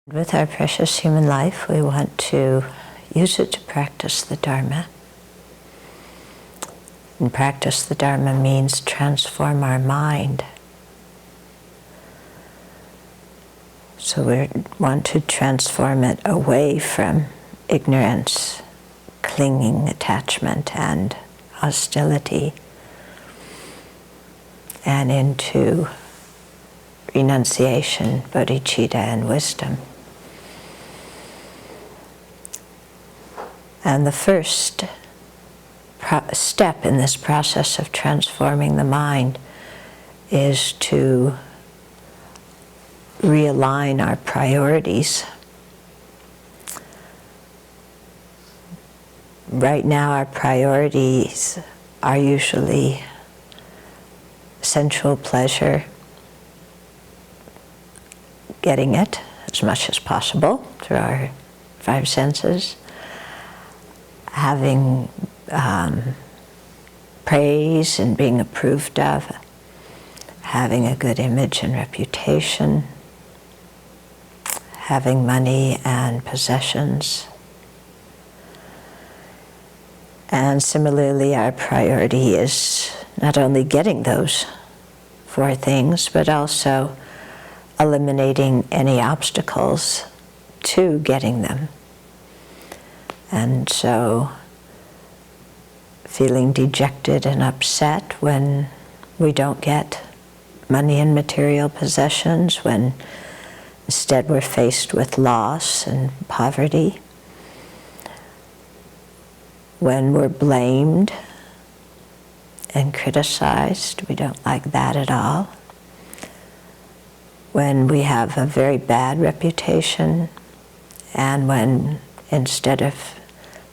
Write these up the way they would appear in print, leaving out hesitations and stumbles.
With our precious human life, we want to use it to practice the Dharma. And practice the Dharma means transform our mind. So we want to transform it away from ignorance, clinging, attachment, and hostility, and into renunciation, bodhicitta, and wisdom. And the first step in this process of transforming the mind is to realign our priorities. Right now, our priorities are usually sensual pleasure, getting it as much as possible through our five senses, having praise and being approved of, having a good image and reputation, having money and possessions. And similarly, our priority is not only getting those four things, but also eliminating any obstacles to getting them. And so, feeling dejected and upset when we don't get money and material possessions, when instead we're faced with loss and poverty, when we're blamed and criticized, we don't like that at all. When we have a very bad reputation, and when instead of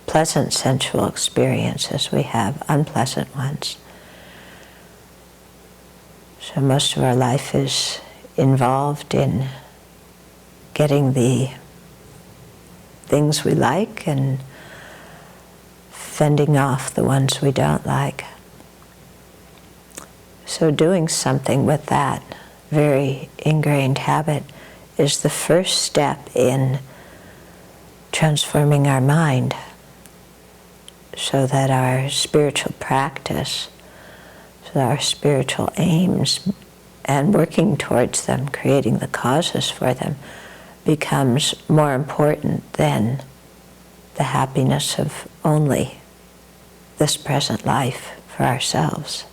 pleasant sensual experiences, we have unpleasant ones. So most of our life is involved in getting the things we like and fending off the ones we don't like. So doing something with that very ingrained habit is the first step in transforming our mind, so that our spiritual practice, so that our spiritual aims and working towards them, creating the causes for them, becomes more important than the happiness of only this present life for ourselves.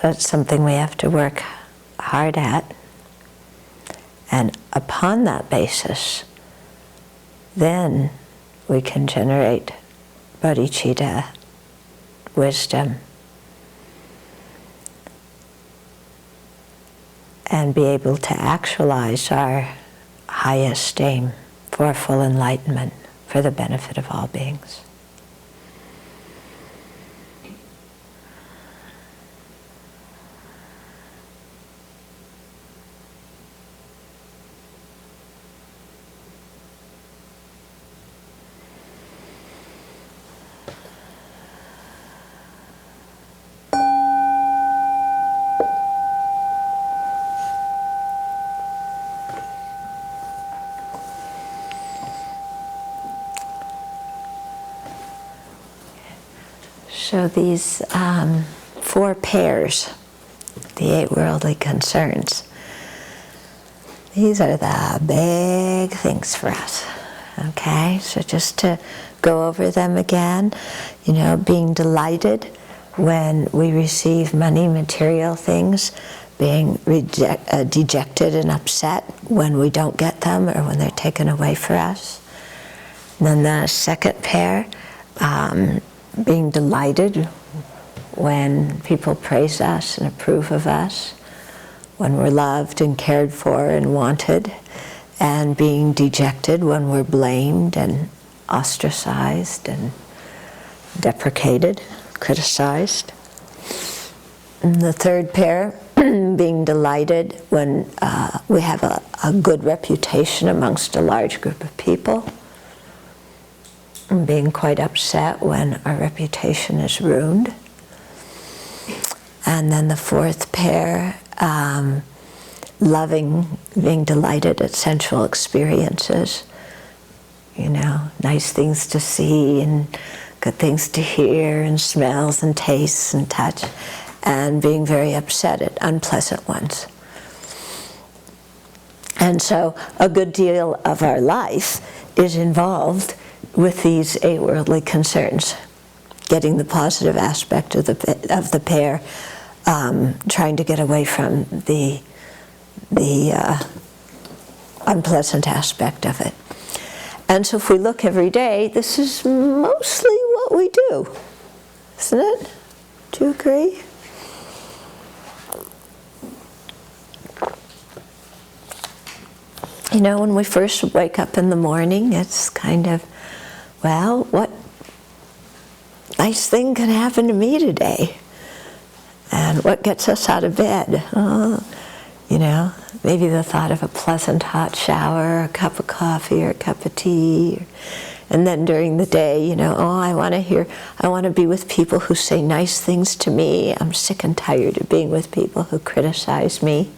That's something we have to work hard at. And upon that basis, then we can generate bodhicitta, wisdom, and be able to actualize our highest aim for full enlightenment, for the benefit of all beings. So these four pairs, the 8 worldly concerns, these are the big things for us, okay? So just to go over them again, being delighted when we receive money, material things, being dejected and upset when we don't get them or when they're taken away from us. And then the second pair, being delighted when people praise us and approve of us, when we're loved and cared for and wanted, and being dejected when we're blamed and ostracized and deprecated, criticized. And the third pair, being delighted when we have a good reputation amongst a large group of people, and being quite upset when our reputation is ruined. And then the fourth pair, loving, being delighted at sensual experiences. You know, nice things to see and good things to hear and smells and tastes and touch. And being very upset at unpleasant ones. And so a good deal of our life is involved with these 8 worldly concerns. Getting the positive aspect of the pair, trying to get away from the unpleasant aspect of it. And so if we look every day, this is mostly what we do, isn't it? Do you agree? You know, when we first wake up in the morning, it's kind of, well, what nice thing can happen to me today? And what gets us out of bed? You know, maybe the thought of a pleasant hot shower, a cup of coffee or a cup of tea. And then during the day, you know, I want to be with people who say nice things to me. I'm sick and tired of being with people who criticize me.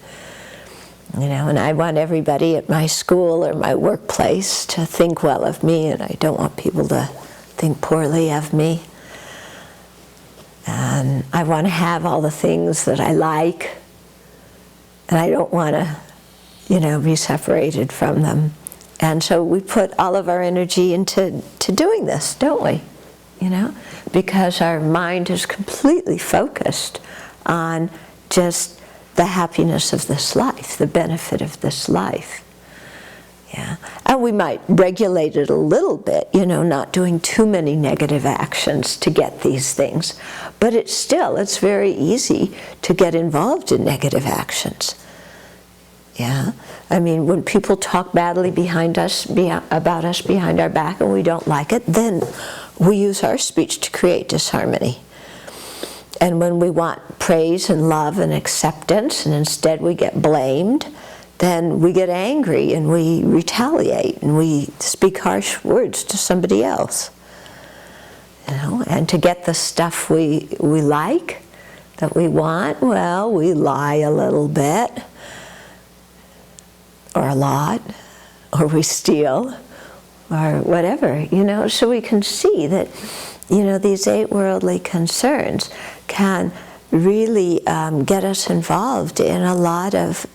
You know, and I want everybody at my school or my workplace to think well of me, and I don't want people to think poorly of me. And I want to have all the things that I like, and I don't want to, you know, be separated from them. And so we put all of our energy into doing this, don't we? You know, because our mind is completely focused on just the happiness of this life, the benefit of this life. Yeah. And we might regulate it a little bit, you know, not doing too many negative actions to get these things. But it's very easy to get involved in negative actions. Yeah. I mean, when people talk badly about us behind our back and we don't like it, then we use our speech to create disharmony. And when we want praise and love and acceptance, and instead we get blamed, then we get angry and we retaliate and we speak harsh words to somebody else. You know, and to get the stuff we like, that we want, well, we lie a little bit, or a lot, or we steal, or whatever, you know, so we can see that, you know, these 8 worldly concerns can really get us involved in a lot of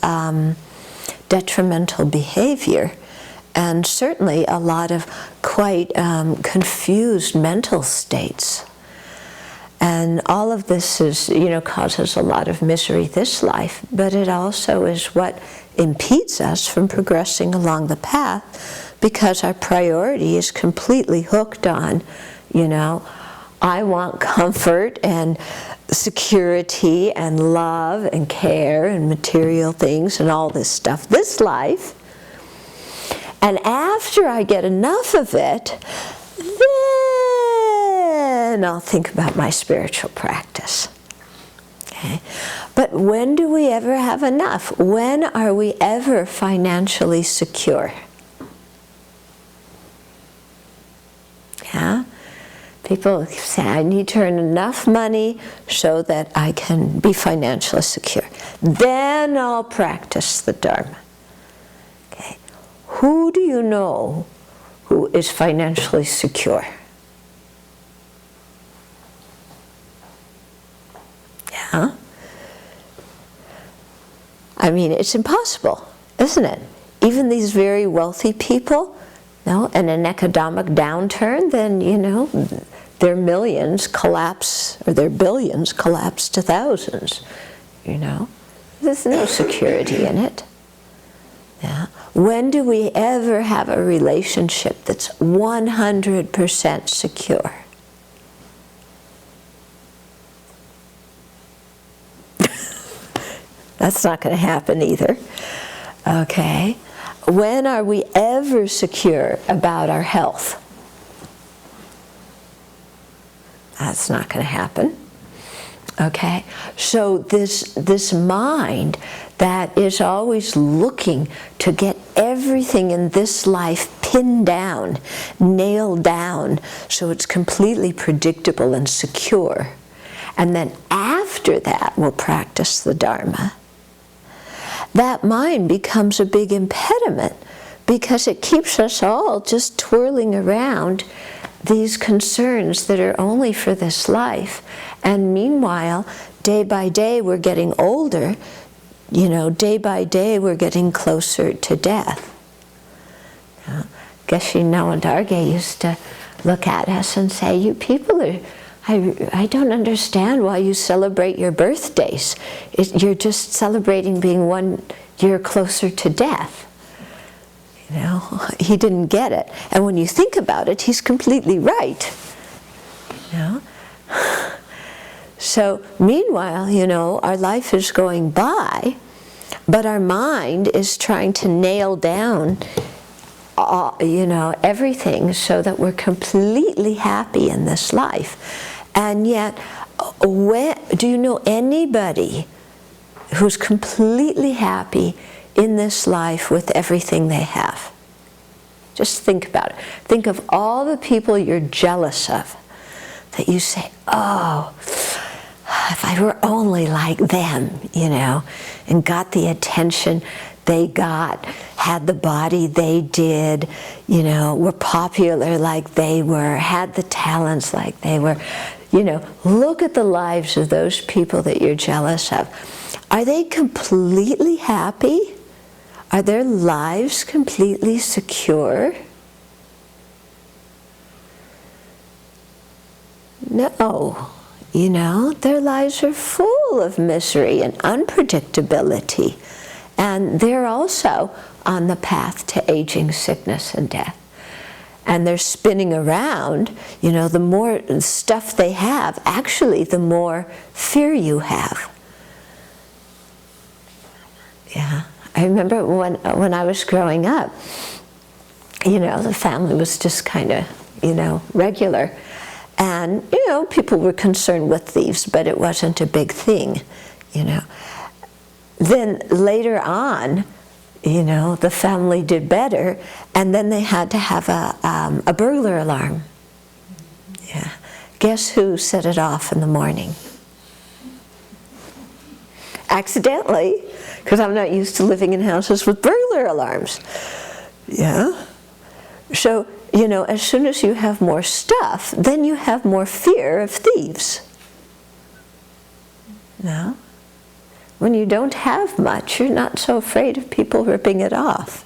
detrimental behavior, and certainly a lot of quite confused mental states. And all of this is, you know, causes a lot of misery this life, but it also is what impedes us from progressing along the path, because our priority is completely hooked on, you know, I want comfort and security and love and care and material things and all this stuff, this life. And after I get enough of it, then I'll think about my spiritual practice. Okay? But when do we ever have enough? When are we ever financially secure? Yeah? People say, I need to earn enough money so that I can be financially secure. Then I'll practice the Dharma. Okay. Who do you know who is financially secure? Yeah? I mean, it's impossible, isn't it? Even these very wealthy people, no, in an economic downturn, then, you know, their millions collapse, or their billions collapse to thousands, you know. There's no security in it. Yeah. When do we ever have a relationship that's 100% secure? That's not going to happen either. Okay. When are we ever secure about our health? That's not going to happen. Okay? So this mind that is always looking to get everything in this life pinned down, nailed down, so it's completely predictable and secure. And then after after that will practice the Dharma, that mind becomes a big impediment because it keeps us all just twirling around these concerns that are only for this life. And meanwhile, day by day we're getting older, day by day we're getting closer to death. Geshe Nawadarge used to look at us and say, you people are, I don't understand why you celebrate your birthdays. You're just celebrating being 1 year closer to death. He didn't get it. And when you think about it, he's completely right. So meanwhile, our life is going by, but our mind is trying to nail down everything so that we're completely happy in this life. And yet, do you know anybody who's completely happy in this life with everything they have? Just think about it. Think of all the people you're jealous of, that you say, oh, if I were only like them, and got the attention they got, had the body they did, were popular like they were, had the talents like they were. Look at the lives of those people that you're jealous of. Are they completely happy? Are their lives completely secure? No. Their lives are full of misery and unpredictability. And they're also on the path to aging, sickness, and death. And they're spinning around, the more stuff they have, actually the more fear you have. Yeah. I remember when I was growing up, the family was just kind of, regular. And, people were concerned with thieves, but it wasn't a big thing, Then later on, the family did better, and then they had to have a burglar alarm. Yeah. Guess who set it off in the morning? Accidentally, because I'm not used to living in houses with burglar alarms. Yeah. So, as soon as you have more stuff, then you have more fear of thieves. No? When you don't have much, you're not so afraid of people ripping it off.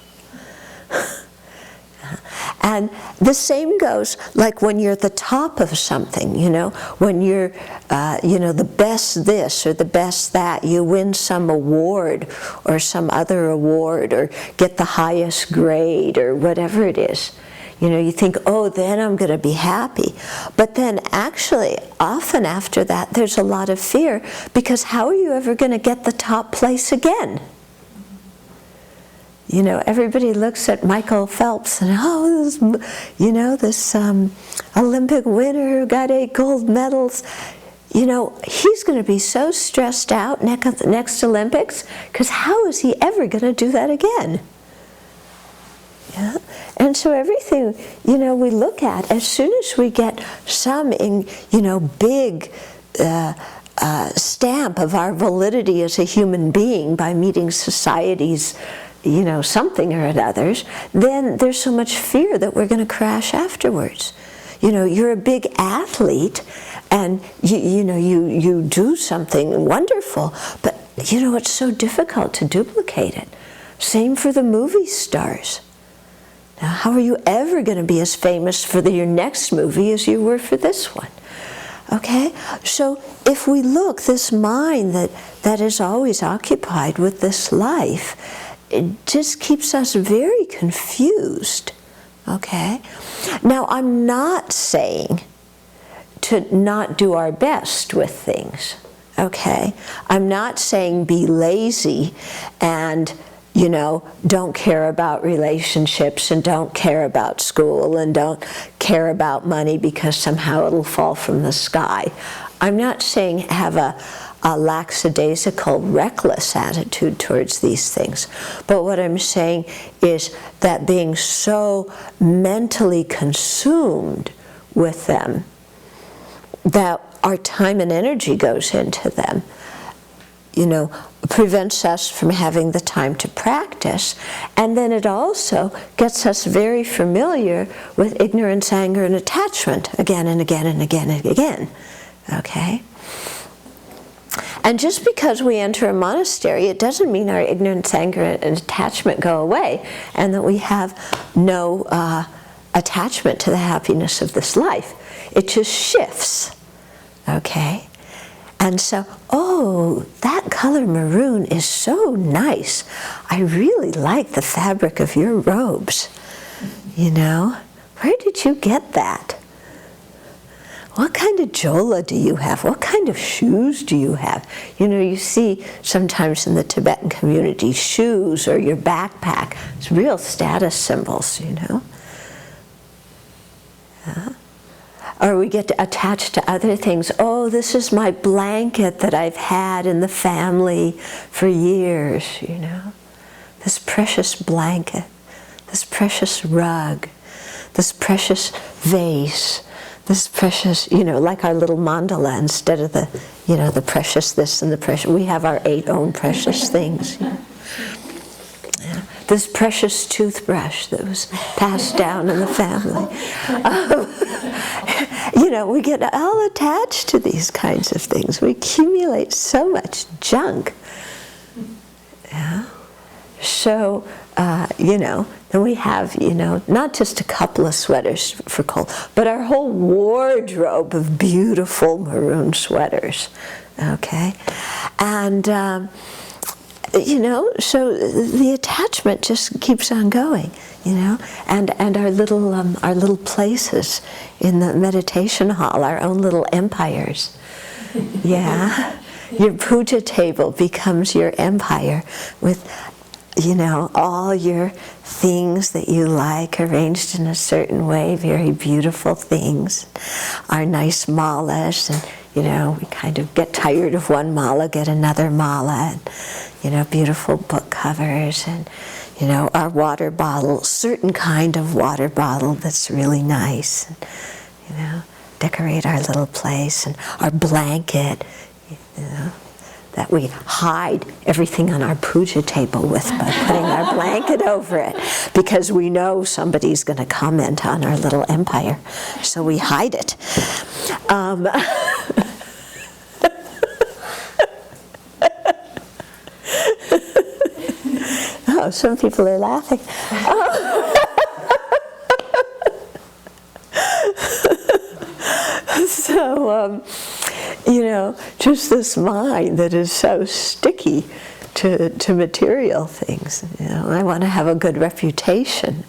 And the same goes like when you're at the top of something, when you're, the best this or the best that, you win some award or some other award or get the highest grade or whatever it is. You think, oh, then I'm going to be happy. But then actually, often after that, there's a lot of fear, because how are you ever going to get the top place again? Everybody looks at Michael Phelps and, oh, this Olympic winner who got 8 gold medals. He's going to be so stressed out next Olympics, because how is he ever going to do that again? Yeah? And so everything, we look at, as soon as we get some, big stamp of our validity as a human being by meeting society's, something or others, then there's so much fear that we're going to crash afterwards. You're a big athlete, and you do something wonderful, but it's so difficult to duplicate it. Same for the movie stars. Now, how are you ever going to be as famous for your next movie as you were for this one? Okay? So if we look, this mind that is always occupied with this life, it just keeps us very confused. Okay? Now, I'm not saying to not do our best with things. Okay? I'm not saying be lazy and don't care about relationships and don't care about school and don't care about money because somehow it'll fall from the sky. I'm not saying have a lackadaisical, reckless attitude towards these things. But what I'm saying is that being so mentally consumed with them that our time and energy goes into them, prevents us from having the time to practice. And then it also gets us very familiar with ignorance, anger, and attachment again and again and again and again. Okay? And just because we enter a monastery, it doesn't mean our ignorance, anger, and attachment go away, and that we have no attachment to the happiness of this life. It just shifts. Okay? And so, oh, that color maroon is so nice. I really like the fabric of your robes. Where did you get that? What kind of jola do you have? What kind of shoes do you have? You see sometimes in the Tibetan community, shoes or your backpack. It's real status symbols, Yeah. Or we get attached to other things. Oh, this is my blanket that I've had in the family for years, This precious blanket, this precious rug, this precious vase, this precious, like our little mandala, instead of the, the precious this and the precious, we have our 8 own precious things. This precious toothbrush that was passed down in the family. We get all attached to these kinds of things. We accumulate so much junk. Yeah. So, then we have, not just a couple of sweaters for cold, but our whole wardrobe of beautiful maroon sweaters. Okay? And, so the attachment just keeps on going, and our little places in the meditation hall, our own little empires. Yeah, your puja table becomes your empire with, all your things that you like arranged in a certain way, very beautiful things, our nice malas, and we kind of get tired of one mala, get another mala, and, beautiful book covers, and, our water bottle, certain kind of water bottle that's really nice, and, decorate our little place, and our blanket, that we hide everything on our puja table with by putting our blanket over it, because we know somebody's going to comment on our little empire, so we hide it. Oh, some people are laughing. So, just this mind that is so sticky to material things. I want to have a good reputation.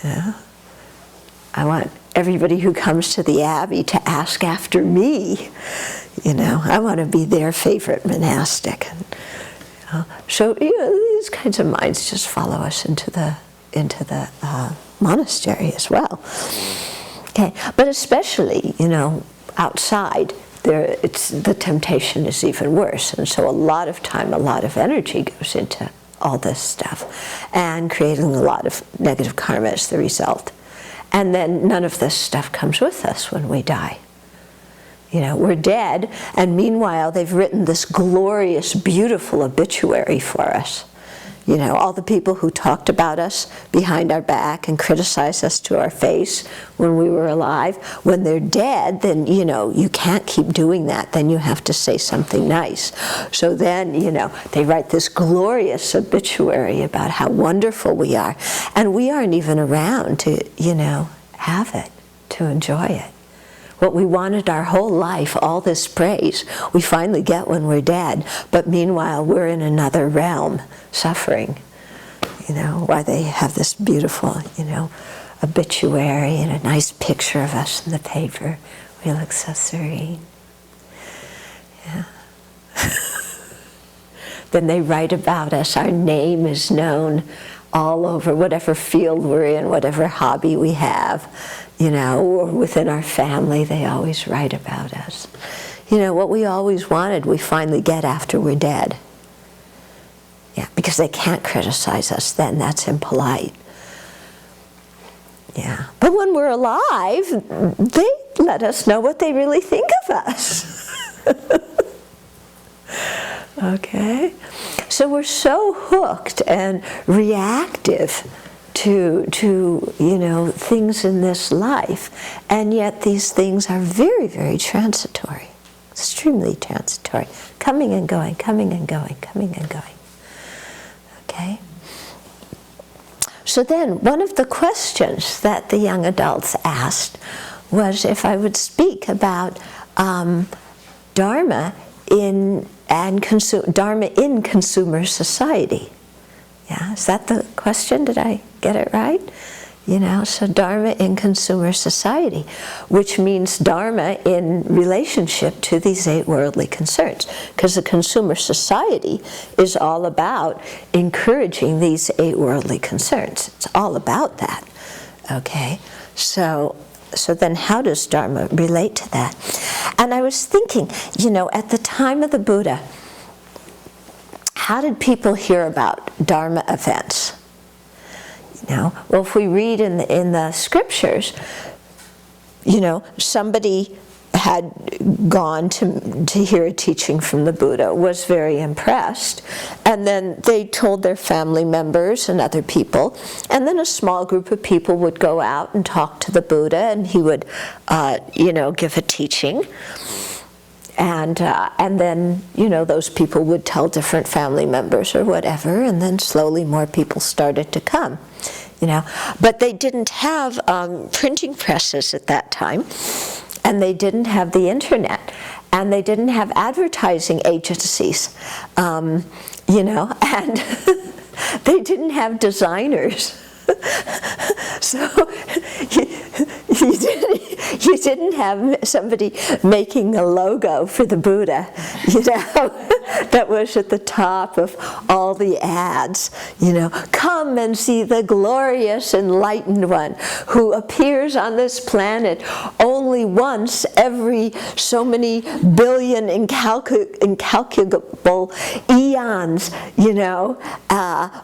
I want everybody who comes to the Abbey to ask after me. I want to be their favorite monastic. So these kinds of minds just follow us into the monastery as well. Okay, but especially outside, the temptation is even worse, and so a lot of time, a lot of energy goes into all this stuff, and creating a lot of negative karma as the result. And then none of this stuff comes with us when we die. We're dead, and meanwhile they've written this glorious, beautiful obituary for us. All the people who talked about us behind our back and criticized us to our face when we were alive, when they're dead, then, you can't keep doing that. Then you have to say something nice. So then, they write this glorious obituary about how wonderful we are. And we aren't even around to, have it, to enjoy it. What we wanted our whole life, all this praise, we finally get when we're dead. But meanwhile, we're in another realm, suffering. Why they have this beautiful, obituary and a nice picture of us in the paper. We look so serene. Yeah. Then they write about us. Our name is known all over, whatever field we're in, whatever hobby we have. Or within our family, they always write about us. What we always wanted, we finally get after we're dead. Yeah, because they can't criticize us then, that's impolite. Yeah. But when we're alive, they let us know what they really think of us. Okay? So we're so hooked and reactive to things in this life, and yet these things are very, very transitory, extremely transitory, coming and going, coming and going, coming and going. Okay? So then, one of the questions that the young adults asked was if I would speak about Dharma in consumer society. Yeah, is that the question? Did I get it right? So Dharma in consumer society, which means Dharma in relationship to these 8 worldly concerns. Because the consumer society is all about encouraging these 8 worldly concerns. It's all about that. Okay? So then how does Dharma relate to that? And I was thinking, at the time of the Buddha, how did people hear about Dharma events? Well, if we read in the scriptures, somebody had gone to hear a teaching from the Buddha, was very impressed, and then they told their family members and other people, and then a small group of people would go out and talk to the Buddha, and he would, give a teaching. And then, those people would tell different family members or whatever, and then slowly more people started to come, But they didn't have printing presses at that time, and they didn't have the internet, and they didn't have advertising agencies, and they didn't have designers. So you didn't have somebody making a logo for the Buddha, that was at the top of all the ads, come and see the glorious enlightened one who appears on this planet only once every so many billion incalculable eons,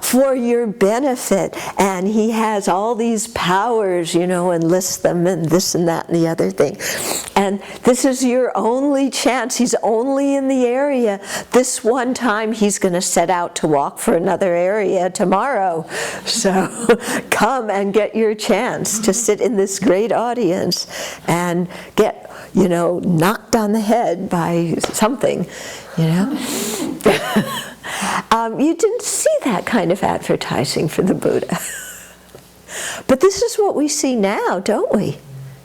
for your benefit, and he has all these powers, and lists them, and this and that and the other thing. And this is your only chance. He's only in the area this one time. He's going to set out to walk for another area tomorrow. So come and get your chance to sit in this great audience and get, knocked on the head by something, You didn't see that kind of advertising for the Buddha. But this is what we see now, don't we?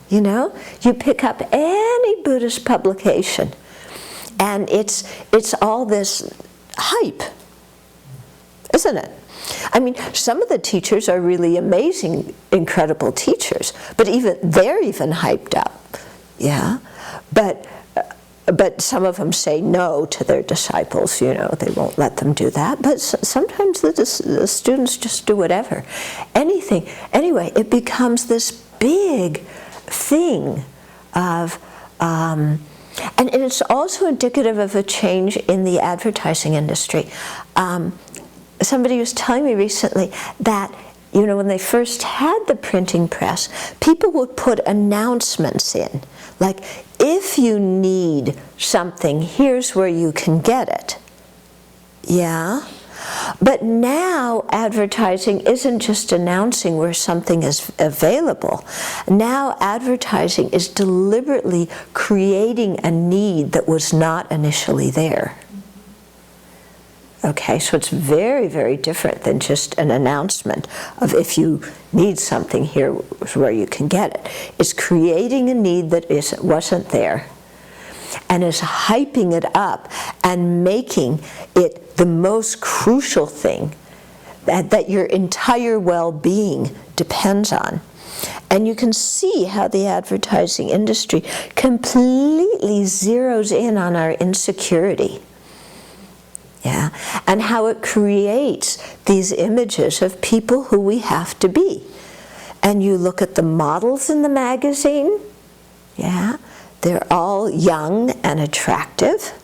You pick up any Buddhist publication, and it's all this hype, isn't it? I mean, some of the teachers are really amazing, incredible teachers, but they're even hyped up, yeah? But some of them say no to their disciples, they won't let them do that. But sometimes the students just do whatever. Anything. Anyway, it becomes this big thing of, and it's also indicative of a change in the advertising industry. Somebody was telling me recently that when they first had the printing press, people would put announcements in, like, if you need something, here's where you can get it. Yeah? But now advertising isn't just announcing where something is available. Now advertising is deliberately creating a need that was not initially there. Okay, so it's very, very different than just an announcement of if you need something, here is where you can get it. It's creating a need that wasn't there, and is hyping it up and making it the most crucial thing that your entire well-being depends on. And you can see how the advertising industry completely zeroes in on our insecurity. Yeah, and how it creates these images of people who we have to be. And you look at the models in the magazine, yeah, they're all young and attractive.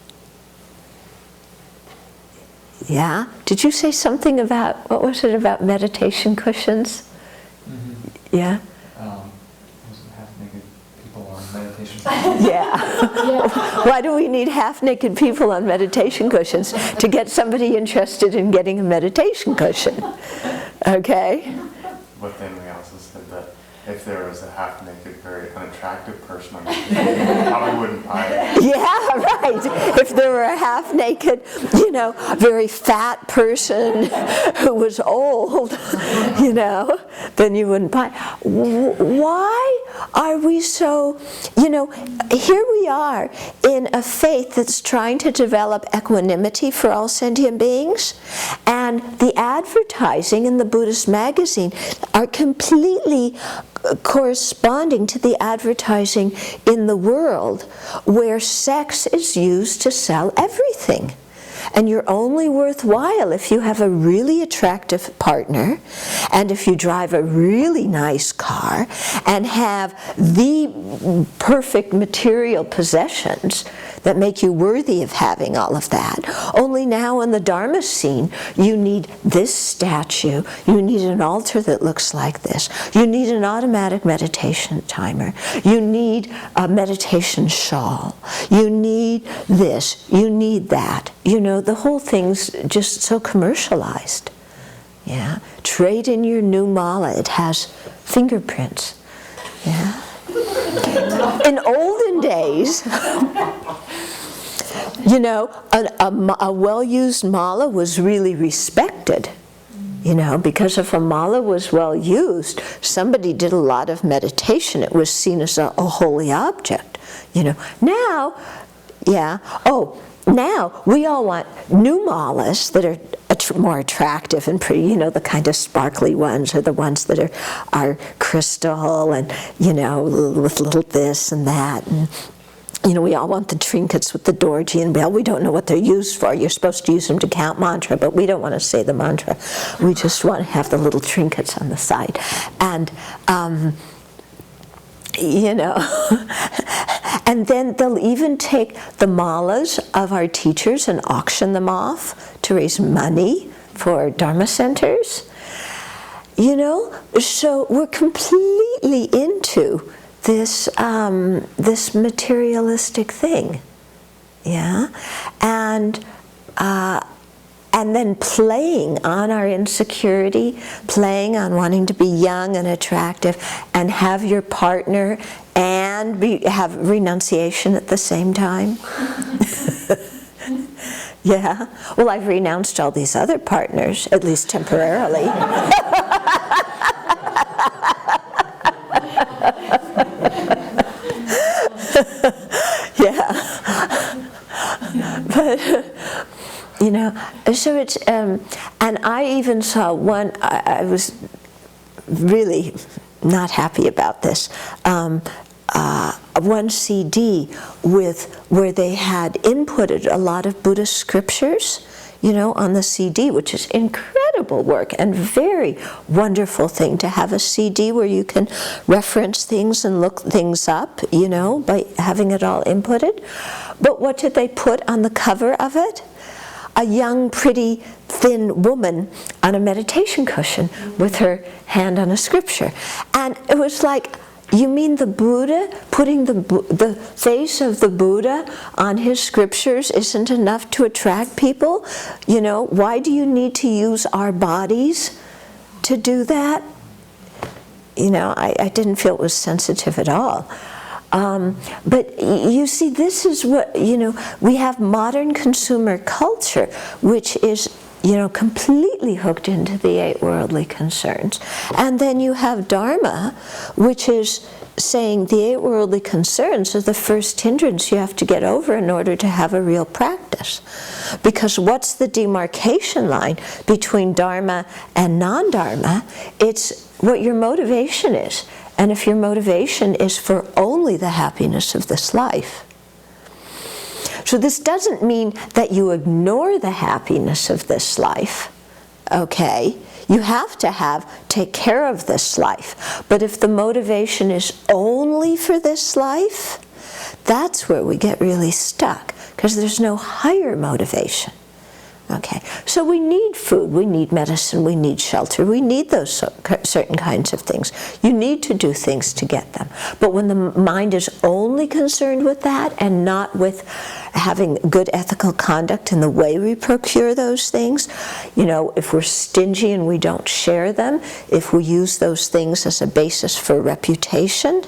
Yeah, did you say something about, what was it about meditation cushions? Mm-hmm. Yeah? Yeah. Why do we need half-naked people on meditation cushions? To get somebody interested in getting a meditation cushion. Okay? But then we also said that if there was a half-naked, very unattractive person on the cushion, probably wouldn't buy it. Yeah, right. If there were a half-naked, very fat person who was old, then you wouldn't buy. Why are we so, here we are in a faith that's trying to develop equanimity for all sentient beings, and the advertising in the Buddhist magazine are completely corresponding to the advertising in the world where sex is used to sell everything. And you're only worthwhile if you have a really attractive partner, and if you drive a really nice car, and have the perfect material possessions that make you worthy of having all of that. Only now in the Dharma scene, you need this statue, you need an altar that looks like this, you need an automatic meditation timer, you need a meditation shawl, you need this, you need that. The whole thing's just so commercialized. Yeah, trade in your new mala, it has fingerprints. Yeah. In olden days, a well-used mala was really respected. Because if a mala was well used, somebody did a lot of meditation. It was seen as a holy object. Now, yeah. Now we all want new malas that are more attractive and pretty, the kind of sparkly ones, or the ones that are crystal and, with little this and that. And, we all want the trinkets with the dorji and bell. We don't know what they're used for. You're supposed to use them to count mantra, but we don't want to say the mantra. We just want to have the little trinkets on the side. And, and then they'll even take the malas of our teachers and auction them off to raise money for Dharma centers. So we're completely into this this materialistic thing, yeah, and then playing on our insecurity, playing on wanting to be young and attractive, and have your partner and have renunciation at the same time. Yeah. Well, I've renounced all these other partners, at least temporarily. Yeah. But, so it's, and I even saw one, I was really not happy about this, one CD where they had inputted a lot of Buddhist scriptures, on the CD, which is incredible work and very wonderful thing to have a CD where you can reference things and look things up, by having it all inputted. But what did they put on the cover of it? A young, pretty, thin woman on a meditation cushion with her hand on a scripture. And it was like, you mean the Buddha, putting the face of the Buddha on his scriptures isn't enough to attract people? Why do you need to use our bodies to do that? I didn't feel it was sensitive at all. But you see, this is what, we have modern consumer culture, which is, completely hooked into the 8 worldly concerns. And then you have Dharma, which is saying the 8 worldly concerns are the first hindrance you have to get over in order to have a real practice. Because what's the demarcation line between Dharma and non-Dharma? It's what your motivation is. And if your motivation is for only the happiness of this life. So this doesn't mean that you ignore the happiness of this life, okay? You have to take care of this life. But if the motivation is only for this life, that's where we get really stuck, because there's no higher motivation, Okay, so we need food, we need medicine, we need shelter, we need those certain kinds of things. You need to do things to get them. But when the mind is only concerned with that and not with having good ethical conduct in the way we procure those things, you know, if we're stingy and we don't share them, if we use those things as a basis for reputation,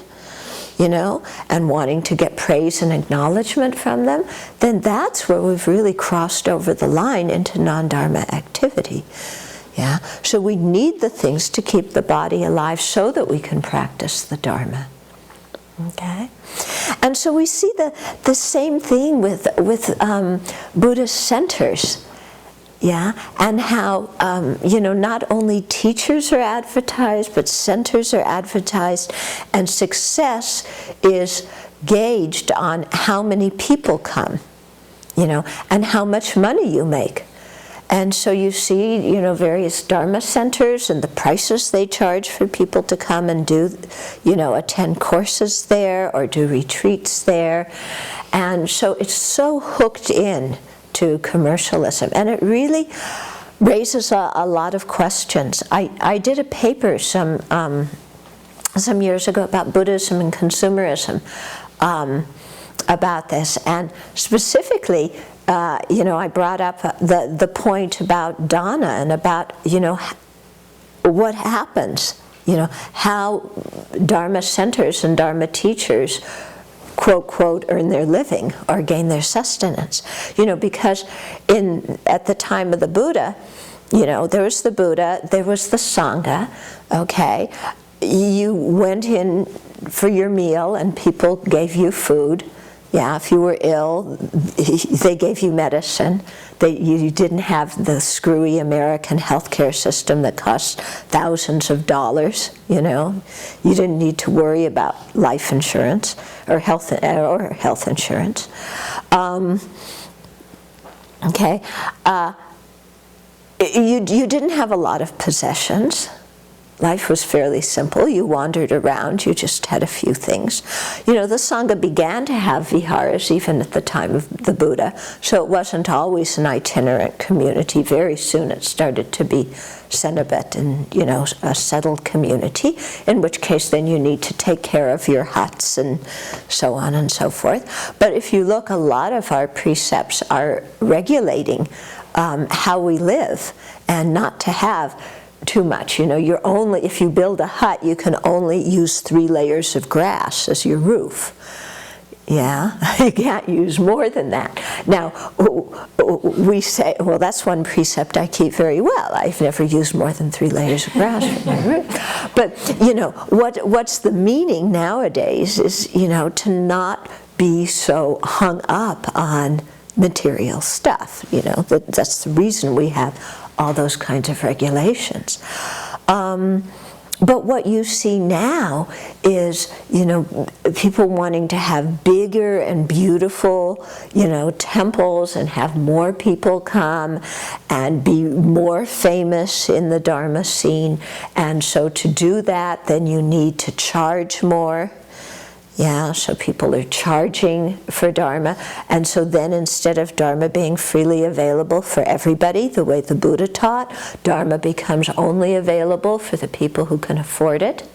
you know, and wanting to get praise and acknowledgement from them, then that's where we've really crossed over the line into non-dharma activity. Yeah? So we need the things to keep the body alive so that we can practice the Dharma. Okay? And so we see the same thing with Buddhist centers. Yeah, and how, you know, not only teachers are advertised, but centers are advertised, and success is gauged on how many people come, you know, and how much money you make. And so you see, you know, various Dharma centers and the prices they charge for people to come and do, you know, attend courses there or do retreats there. And so it's so hooked in to commercialism, and it really raises a lot of questions. I did a paper some years ago about Buddhism and consumerism about this, and specifically, you know, I brought up the point about dana and about, you know, what happens, you know, how Dharma centers and Dharma teachers quote, quote, earn their living or gain their sustenance. You know, because at the time of the Buddha, you know, there was the Buddha, there was the Sangha, okay? You went in for your meal and people gave you food. Yeah, if you were ill, they gave you medicine. You didn't have the screwy American healthcare system that costs thousands of dollars, you know. You didn't need to worry about life insurance or health insurance. Okay. You didn't have a lot of possessions. Life was fairly simple. You wandered around. You just had a few things. You know, the Sangha began to have viharas even at the time of the Buddha, so it wasn't always an itinerant community. Very soon it started to be cenobite and, you know, a settled community, in which case then you need to take care of your huts and so on and so forth. But if you look, a lot of our precepts are regulating how we live and not to have too much. You know, if you build a hut, you can only use 3 layers of grass as your roof. Yeah, you can't use more than that. Now, we say, well, that's one precept I keep very well. I've never used more than 3 layers of grass for my roof. But, you know, what's the meaning nowadays is, you know, to not be so hung up on material stuff. You know, that's the reason we have all those kinds of regulations. But what you see now is, you know, people wanting to have bigger and beautiful, you know, temples and have more people come and be more famous in the Dharma scene. And so to do that, then you need to charge more. Yeah, so people are charging for Dharma, and so then instead of Dharma being freely available for everybody, the way the Buddha taught, Dharma becomes only available for the people who can afford it.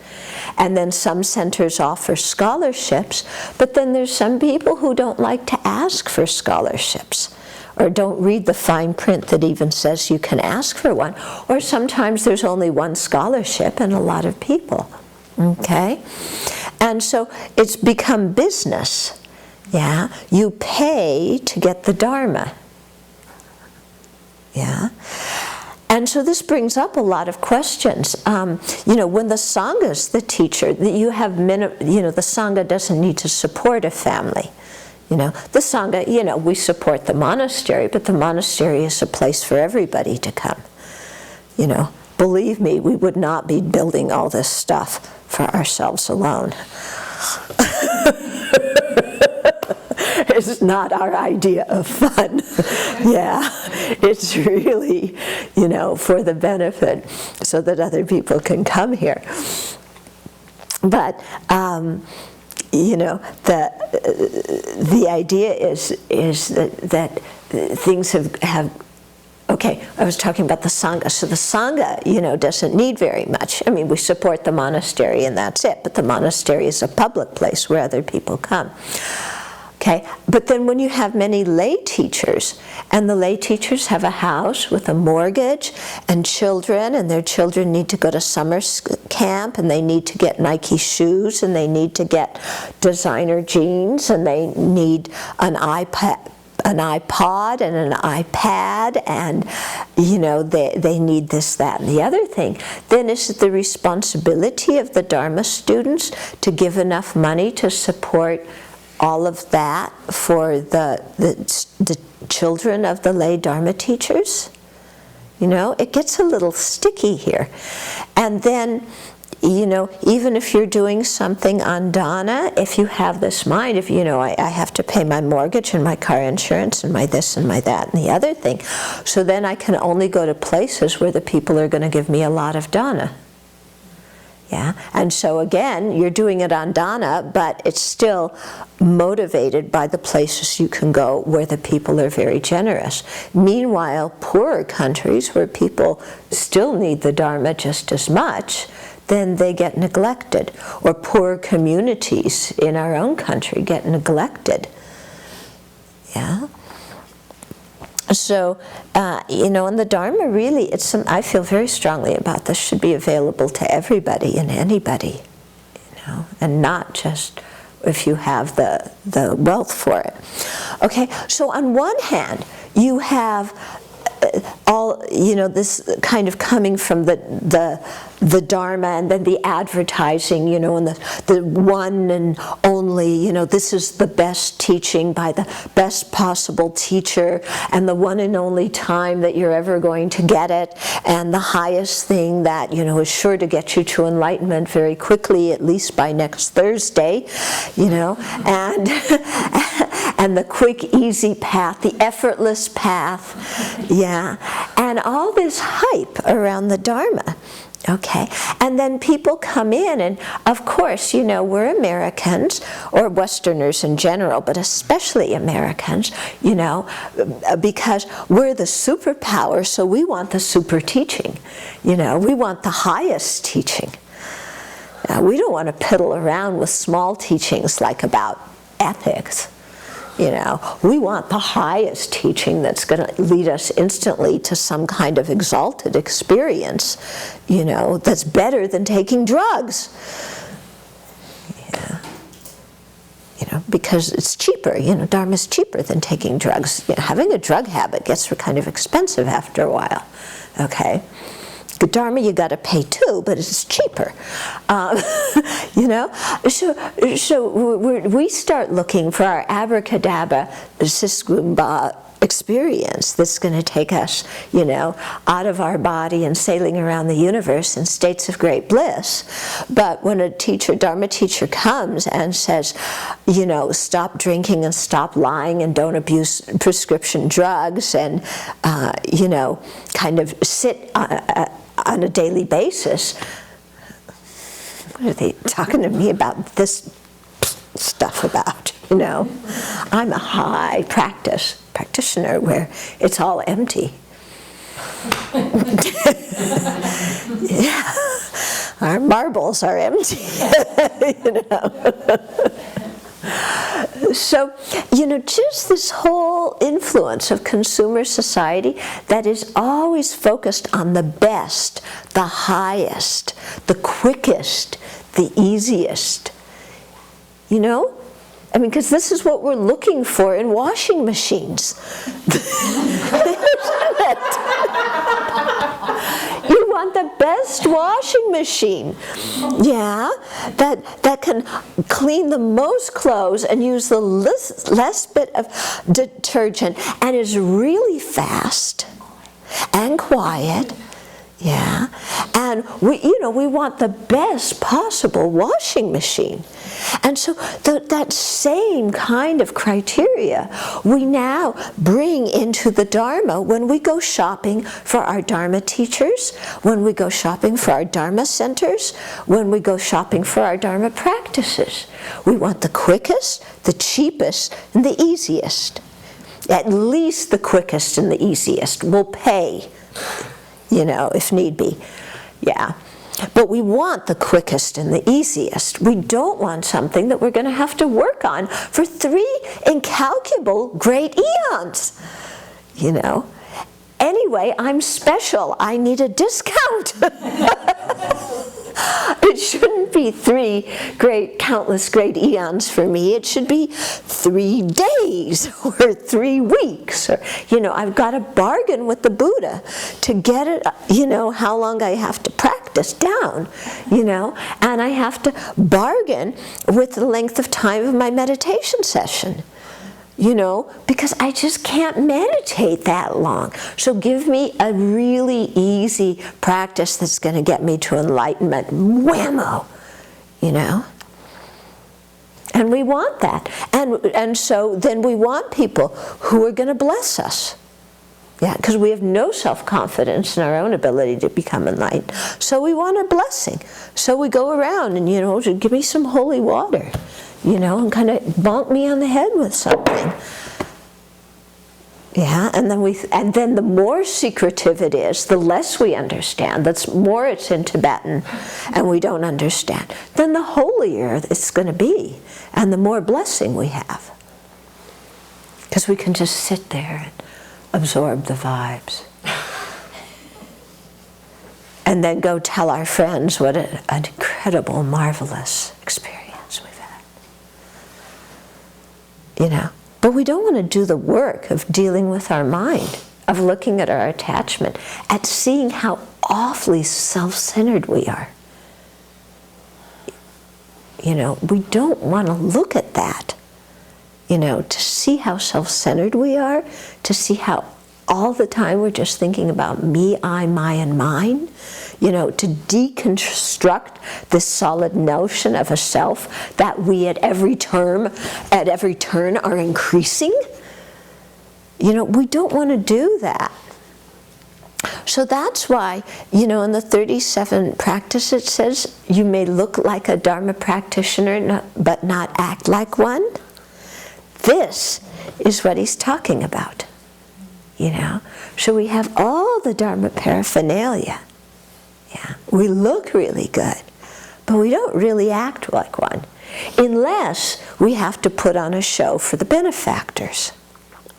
And then some centers offer scholarships, but then there's some people who don't like to ask for scholarships, or don't read the fine print that even says you can ask for one, or sometimes there's only one scholarship and a lot of people. Okay? And so it's become business. Yeah? You pay to get the Dharma. Yeah? And so this brings up a lot of questions. You know, when the Sangha's the teacher, you know, the Sangha doesn't need to support a family. You know, the Sangha, you know, we support the monastery, but the monastery is a place for everybody to come. You know, believe me, we would not be building all this stuff for ourselves alone. It's not our idea of fun. Yeah, it's really, you know, for the benefit so that other people can come here. But, you know, the idea is that things have Okay, I was talking about the Sangha. So the Sangha, doesn't need very much. I mean, we support the monastery and that's it, but the monastery is a public place where other people come. Okay, but then when you have many lay teachers, and the lay teachers have a house with a mortgage and children, and their children need to go to summer camp, and they need to get Nike shoes, and they need to get designer jeans, and they need an iPod and an iPad, and they need this, that, and the other thing. Then is it the responsibility of the Dharma students to give enough money to support all of that for the children of the lay Dharma teachers? It gets a little sticky here. And then, even if you're doing something on dana, if you have this mind, if I have to pay my mortgage and my car insurance and my this and my that and the other thing, so then I can only go to places where the people are going to give me a lot of dana. Yeah, and so again, you're doing it on dana, but it's still motivated by the places you can go where the people are very generous. Meanwhile, poorer countries where people still need the Dharma just as much, then they get neglected. Or poorer communities in our own country get neglected. Yeah. So, and the Dharma really, I feel very strongly about this, should be available to everybody and anybody, and not just if you have the wealth for it. Okay, so on one hand, you have all, this kind of coming from the Dharma, and then the advertising, and the one and only, this is the best teaching by the best possible teacher, and the one and only time that you're ever going to get it, and the highest thing that, is sure to get you to enlightenment very quickly, at least by next Thursday, and and the quick, easy path, the effortless path, yeah, and all this hype around the Dharma. Okay, and then people come in, and of course, we're Americans, or Westerners in general, but especially Americans, because we're the superpower, so we want the super teaching. We want the highest teaching. We don't want to piddle around with small teachings like about ethics. We want the highest teaching that's going to lead us instantly to some kind of exalted experience, that's better than taking drugs. Yeah. Because it's cheaper, Dharma's cheaper than taking drugs. Having a drug habit gets kind of expensive after a while, okay? The Dharma you got to pay too, but it's cheaper. So we start looking for our abracadabra sisgumba experience that's going to take us, out of our body and sailing around the universe in states of great bliss. But when a Dharma teacher comes and says, stop drinking and stop lying and don't abuse prescription drugs and, kind of sit on a daily basis, what are they talking to me about this stuff about? I'm a high practitioner where it's all empty. Yeah, our marbles are empty. So, just this whole influence of consumer society that is always focused on the best, the highest, the quickest, the easiest. Because this is what we're looking for in washing machines. Isn't it? You want the best washing machine, yeah, that can clean the most clothes and use the less bit of detergent and is really fast and quiet. Yeah, and we want the best possible washing machine. And so that same kind of criteria we now bring into the Dharma when we go shopping for our Dharma teachers, when we go shopping for our Dharma centers, when we go shopping for our Dharma practices. We want the quickest, the cheapest, and the easiest. At least the quickest and the easiest. We'll pay, if need be. Yeah. But we want the quickest and the easiest. We don't want something that we're going to have to work on for 3 incalculable great eons. Anyway, I'm special. I need a discount. It shouldn't be 3 countless great eons for me. It should be 3 days or 3 weeks. Or, I've got to bargain with the Buddha to get it, how long I have to practice down, and I have to bargain with the length of time of my meditation session. Because I just can't meditate that long. So give me a really easy practice that's going to get me to enlightenment. Whammo! And we want that. And so then we want people who are going to bless us. Yeah, because we have no self-confidence in our own ability to become enlightened. So we want a blessing. So we go around and, give me some holy water. And kind of bonk me on the head with something. Yeah, and then the more secretive it is, the less we understand. The more it's in Tibetan and we don't understand, then the holier it's going to be, and the more blessing we have. Because we can just sit there and absorb the vibes. And then go tell our friends what an incredible, marvelous experience we've had. But we don't want to do the work of dealing with our mind, of looking at our attachment, at seeing how awfully self-centered we are. We don't want to look at that. To see how self-centered we are, to see how all the time we're just thinking about me, I, my, and mine, to deconstruct this solid notion of a self that we at every turn are increasing. We don't want to do that. So that's why, in the 37 practice it says, you may look like a Dharma practitioner but not act like one. This is what he's talking about. So we have all the Dharma paraphernalia. Yeah, we look really good, but we don't really act like one, unless we have to put on a show for the benefactors.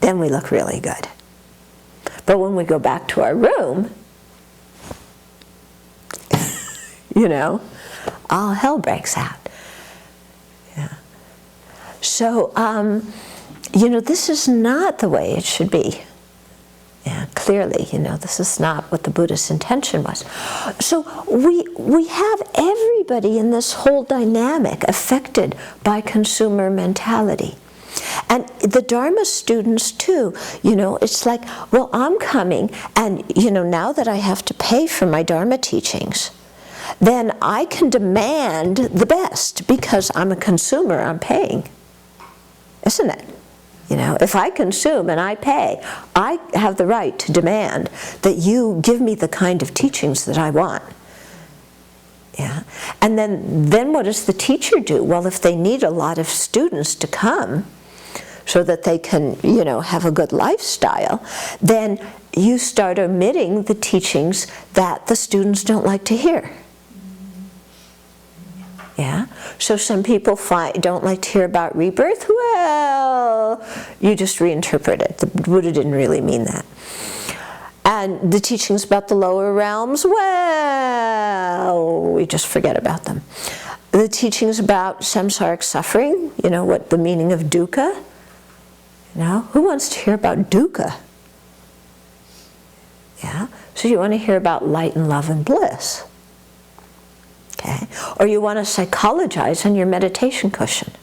Then we look really good. But when we go back to our room, all hell breaks out. Yeah. So, this is not the way it should be. Yeah, clearly, this is not what the Buddha's intention was. So we have everybody in this whole dynamic affected by consumer mentality. And the Dharma students too, it's like, well, I'm coming and, now that I have to pay for my Dharma teachings, then I can demand the best because I'm a consumer, I'm paying. Isn't it? If I consume and I pay, I have the right to demand that you give me the kind of teachings that I want. Yeah. And then what does the teacher do? Well, if they need a lot of students to come so that they can, have a good lifestyle, then you start omitting the teachings that the students don't like to hear. Yeah? So some people don't like to hear about rebirth. Well, you just reinterpret it. The Buddha didn't really mean that. And the teachings about the lower realms, well, we just forget about them. The teachings about samsaric suffering, what the meaning of dukkha. Who wants to hear about dukkha? Yeah? So you want to hear about light and love and bliss. Okay? Or you want to psychologize on your meditation cushion.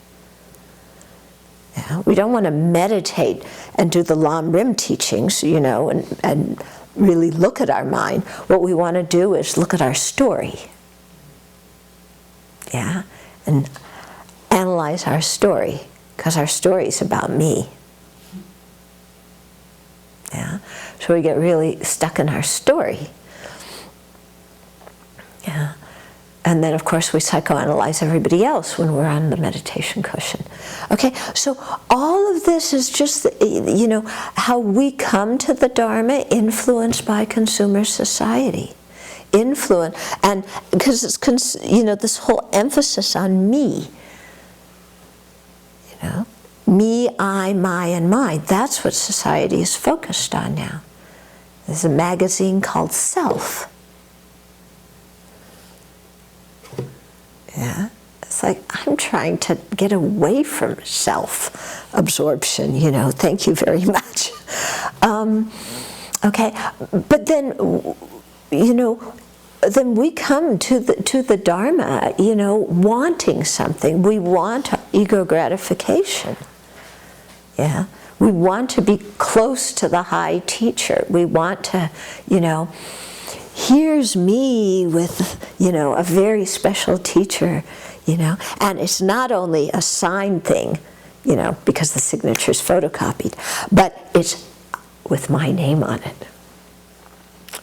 Yeah? We don't want to meditate and do the Lam Rim teachings, and really look at our mind. What we want to do is look at our story. Yeah? And analyze our story, because our story is about me. Yeah? So we get really stuck in our story. Yeah. And then, of course, we psychoanalyze everybody else when we're on the meditation cushion. Okay, so all of this is just, you know, how we come to the Dharma influenced by consumer society. Influence, and because it's, you know, this whole emphasis on me. You know, me, I, my, and mine. That's what society is focused on now. There's a magazine called Self. Yeah, it's like I'm trying to get away from self-absorption, you know, thank you very much. Okay, but then, you know, then we come to the Dharma, you know, wanting something. We want ego gratification. Yeah, we want to be close to the high teacher. We want to, you know, here's me with, you know, a very special teacher, you know, and it's not only a signed thing, you know, because the signature is photocopied, but it's with my name on it.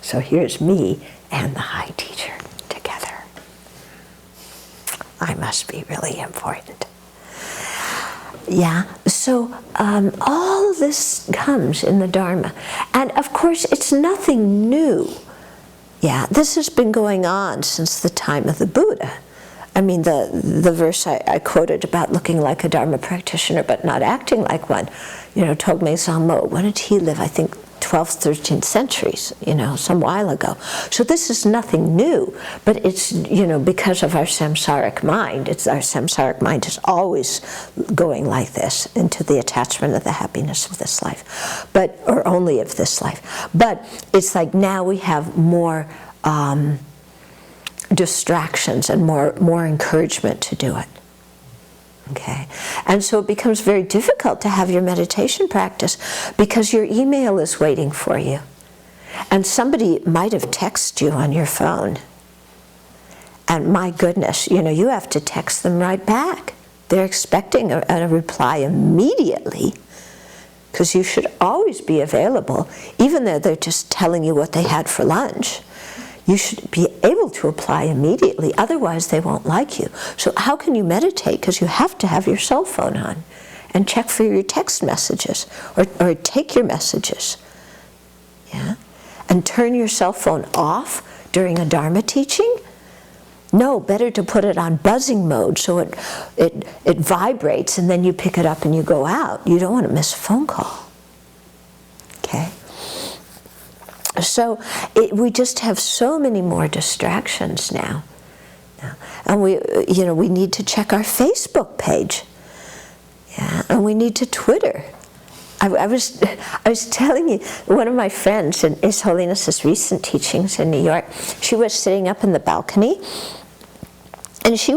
So here's me and the high teacher together. I must be really important. Yeah, so all of this comes in the Dharma. And of course, it's nothing new. Yeah, this has been going on since the time of the Buddha. I mean, the verse I quoted about looking like a Dharma practitioner but not acting like one, you know, Togme Zangmo, when did he live? I think 12th, 13th centuries, you know, some while ago. So this is nothing new, but it's, you know, because of our samsaric mind. It's our samsaric mind is always going like this into the attachment of the happiness of this life, but, or only of this life. But it's like now we have more distractions and more encouragement to do it. Okay, and so it becomes very difficult to have your meditation practice because your email is waiting for you. And somebody might have texted you on your phone. And my goodness, you know, you have to text them right back. They're expecting a reply immediately because you should always be available, even though they're just telling you what they had for lunch. You should be able to apply immediately, otherwise they won't like you. So how can you meditate? Because you have to have your cell phone on and check for your text messages or take your messages. Yeah? And turn your cell phone off during a Dharma teaching? No, better to put it on buzzing mode so it vibrates and then you pick it up and you go out. You don't want to miss a phone call. Okay? So we just have so many more distractions now. And we need to check our Facebook page. Yeah, and we need to Twitter. I was telling you, one of my friends in His Holiness's recent teachings in New York, she was sitting up in the balcony, and she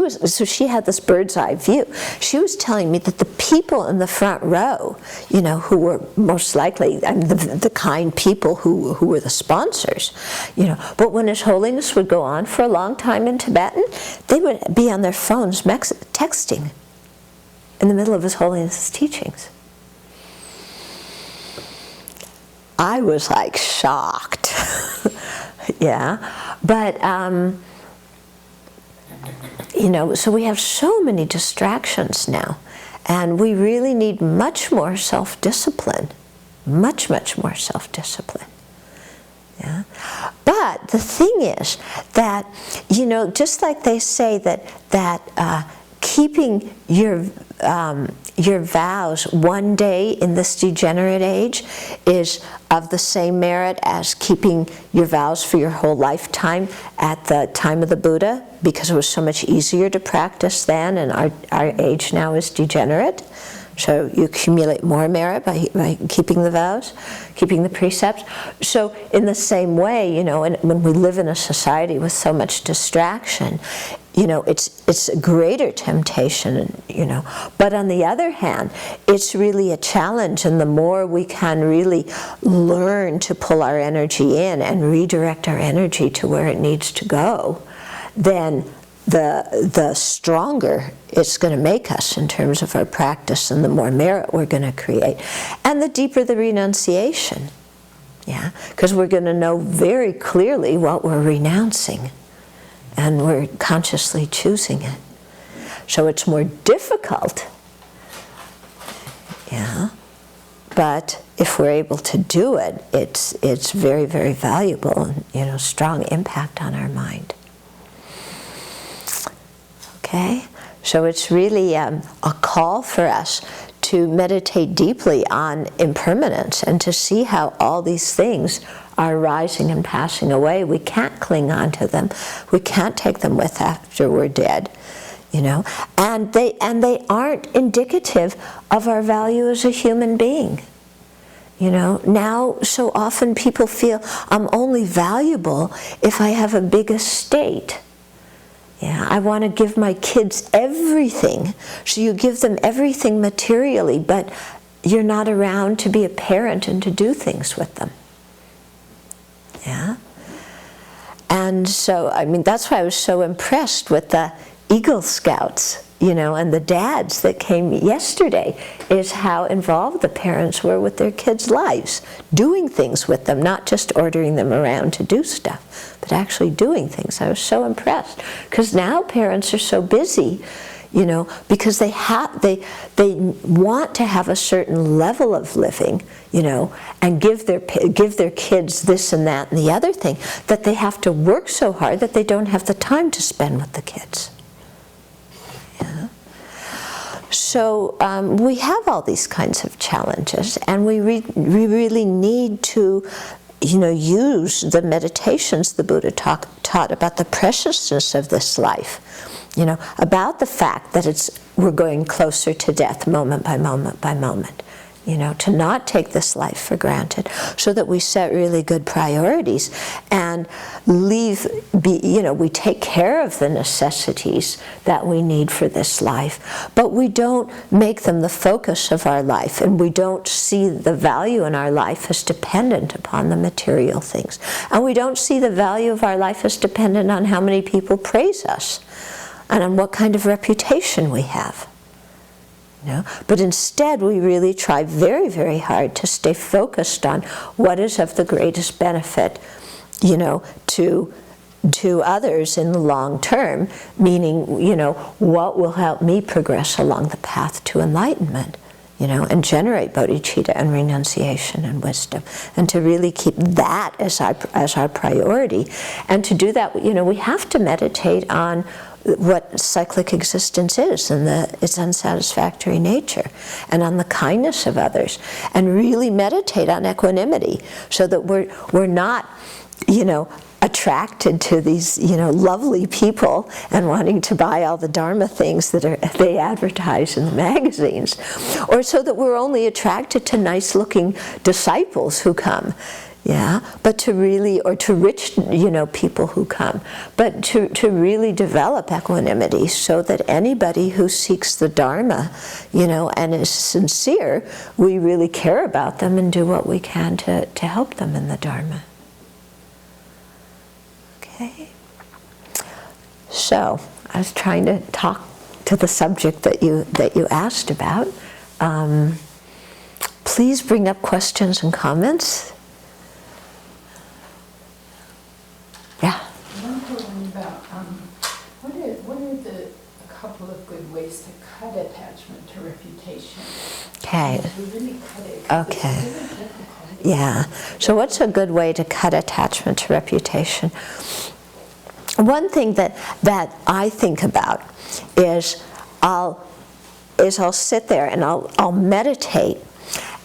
had this bird's eye view. She was telling me that the people in the front row, you know, who were most likely, I mean, the kind people who were the sponsors, you know, but when His Holiness would go on for a long time in Tibetan, they would be on their phones texting in the middle of His Holiness's teachings. I was like shocked. Yeah, but you know, so we have so many distractions now, and we really need much more self-discipline, much more self-discipline. Yeah, but the thing is that, you know, just like they say that keeping your vows one day in this degenerate age is of the same merit as keeping your vows for your whole lifetime at the time of the Buddha, because it was so much easier to practice then, and our age now is degenerate. So you accumulate more merit by keeping the vows, keeping the precepts. So in the same way, you know, and when we live in a society with so much distraction, you know, it's a greater temptation, you know. But on the other hand, it's really a challenge, and the more we can really learn to pull our energy in and redirect our energy to where it needs to go, then the stronger it's going to make us in terms of our practice, and the more merit we're going to create, and the deeper the renunciation. Yeah, because we're going to know very clearly what we're renouncing. and we're consciously choosing it. So it's more difficult, yeah, but if we're able to do it, it's very, very valuable and, you know, strong impact on our mind. Okay, so it's really a call for us to meditate deeply on impermanence and to see how all these things are rising and passing away. We can't cling on to them. We can't take them with after we're dead, you know. And they aren't indicative of our value as a human being. You know, now so often people feel I'm only valuable if I have a big estate. Yeah, I want to give my kids everything. So you give them everything materially, but you're not around to be a parent and to do things with them. Yeah? And so, I mean, that's why I was so impressed with the Eagle Scouts, you know, and the dads that came yesterday, is how involved the parents were with their kids' lives, doing things with them, not just ordering them around to do stuff, but actually doing things. I was so impressed, because now parents are so busy, you know, because they want to have a certain level of living, you know, and give their kids this and that and the other thing, that they have to work so hard that they don't have the time to spend with the kids. Yeah. So we have all these kinds of challenges, and we really need to, you know, use the meditations the Buddha taught about the preciousness of this life. You know, about the fact that we're going closer to death moment by moment by moment. You know, to not take this life for granted, so that we set really good priorities and we take care of the necessities that we need for this life, but we don't make them the focus of our life, and we don't see the value in our life as dependent upon the material things. And we don't see the value of our life as dependent on how many people praise us and on what kind of reputation we have. You know? But instead, we really try very, very hard to stay focused on what is of the greatest benefit, you know, to others in the long term, meaning, you know, what will help me progress along the path to enlightenment, you know, and generate bodhicitta and renunciation and wisdom, and to really keep that as our priority. And to do that, you know, we have to meditate on what cyclic existence is and its unsatisfactory nature, and on the kindness of others, and really meditate on equanimity, so that we're not, you know, attracted to these, you know, lovely people and wanting to buy all the Dharma things that they advertise in the magazines, or so that we're only attracted to nice-looking disciples who come. Yeah, but to really, or to rich, you know, people who come, but to really develop equanimity, so that anybody who seeks the Dharma, you know, and is sincere, we really care about them and do what we can to help them in the Dharma. Okay. So I was trying to talk to the subject that you asked about. Please bring up questions and comments. Yeah. I'm wondering about what are a couple of good ways to cut attachment to reputation? Okay. To really cut it. Okay. It's really difficult. Yeah. So what's a good way to cut attachment to reputation? One thing that I think about is I'll sit there and I'll meditate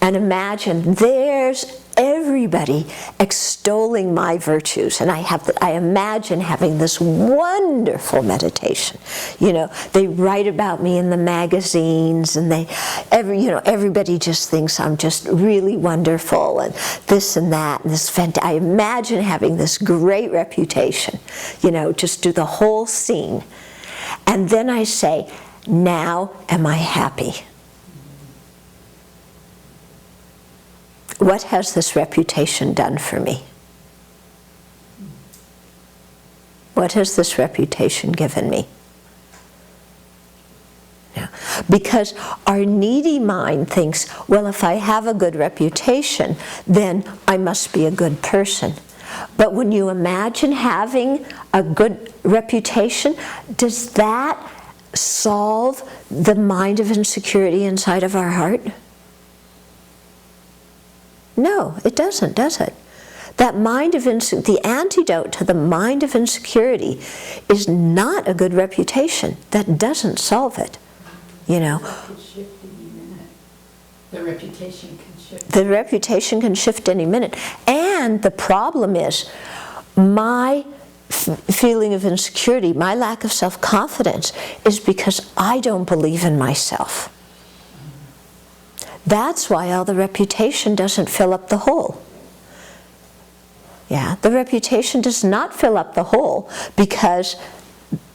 and imagine there's everybody extolling my virtues, and I imagine having this wonderful meditation. You know, they write about me in the magazines, and everybody just thinks I'm just really wonderful, and this and that, and this. I imagine having this great reputation. You know, just do the whole scene, and then I say, "Now, am I happy? What has this reputation done for me? What has this reputation given me?" Yeah. Because our needy mind thinks, well, if I have a good reputation, then I must be a good person. But when you imagine having a good reputation, does that solve the mind of insecurity inside of our heart? No, it doesn't, does it? That mind of the antidote to the mind of insecurity is not a good reputation. That doesn't solve it, you know. It could shift any minute. The reputation can shift. The reputation can shift any minute. And the problem is my feeling of insecurity, my lack of self-confidence, is because I don't believe in myself. That's why all the reputation doesn't fill up the hole. Yeah, the reputation does not fill up the hole because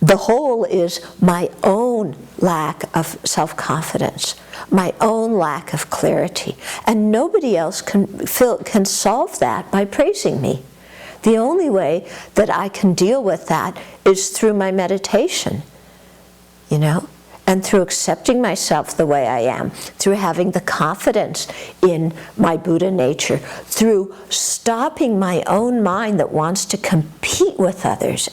the hole is my own lack of self-confidence, my own lack of clarity. And nobody else can solve that by praising me. The only way that I can deal with that is through my meditation, you know, and through accepting myself the way I am, through having the confidence in my Buddha nature, through stopping my own mind that wants to compete with others,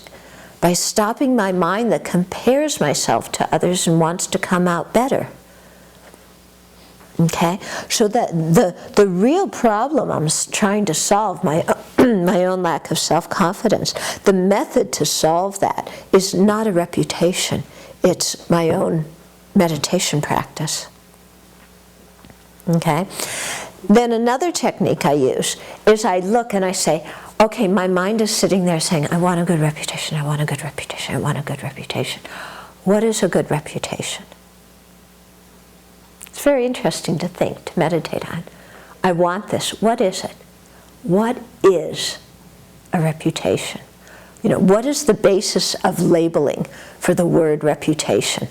by stopping my mind that compares myself to others and wants to come out better. Okay? So that the real problem I'm trying to solve, my own lack of self-confidence, the method to solve that is not a reputation. It's my own meditation practice. Okay? Then another technique I use is I look and I say, okay, my mind is sitting there saying, I want a good reputation, I want a good reputation, I want a good reputation. What is a good reputation? It's very interesting to think, to meditate on. I want this. What is it? What is a reputation? You know, what is the basis of labeling for the word reputation?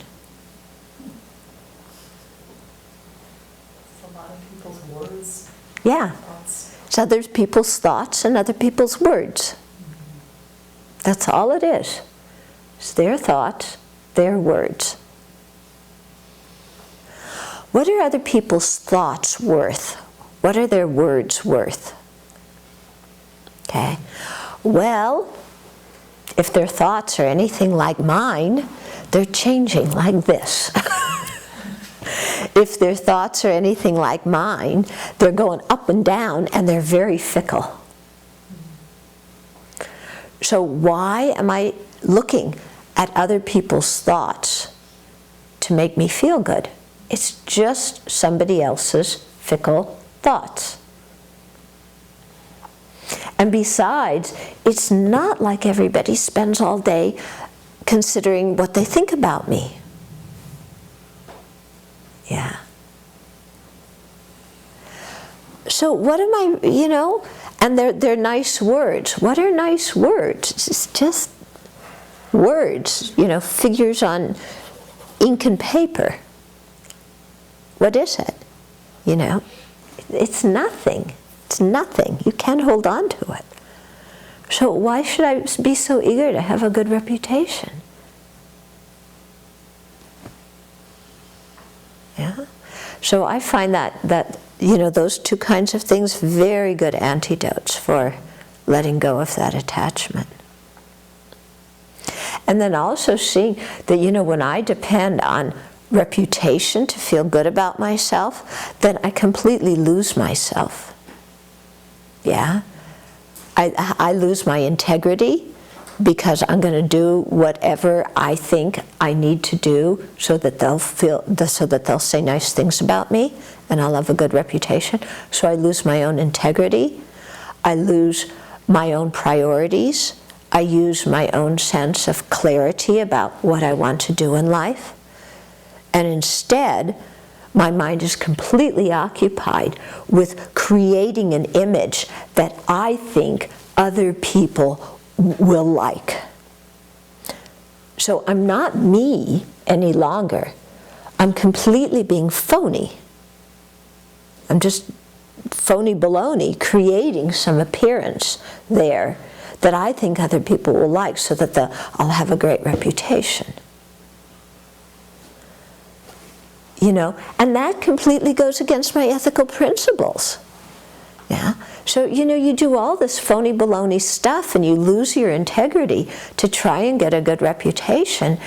It's a lot of people's words. Yeah. Thoughts. It's other people's thoughts and other people's words. That's all it is. It's their thoughts, their words. What are other people's thoughts worth? What are their words worth? Okay. Well, if their thoughts are anything like mine, they're changing like this. If their thoughts are anything like mine, they're going up and down and they're very fickle. So why am I looking at other people's thoughts to make me feel good? It's just somebody else's fickle thoughts. And besides, it's not like everybody spends all day considering what they think about me. Yeah. So what am I, you know, and they're nice words. What are nice words? It's just words, you know, figures on ink and paper. What is it? You know, it's nothing. It's nothing. You can't hold on to it. So why should I be so eager to have a good reputation? Yeah. So I find that you know, those two kinds of things very good antidotes for letting go of that attachment. And then also seeing that, you know, when I depend on reputation to feel good about myself, then I completely lose myself. Yeah? I lose my integrity because I'm going to do whatever I think I need to do so that they'll say nice things about me and I'll have a good reputation. So I lose my own integrity. I lose my own priorities. I use my own sense of clarity about what I want to do in life. And instead, my mind is completely occupied with creating an image that I think other people will like. So I'm not me any longer. I'm completely being phony. I'm just phony baloney, creating some appearance there that I think other people will like so that I'll have a great reputation. You know, and that completely goes against my ethical principles. Yeah? So, you do all this phony baloney stuff and you lose your integrity to try and get a good reputation.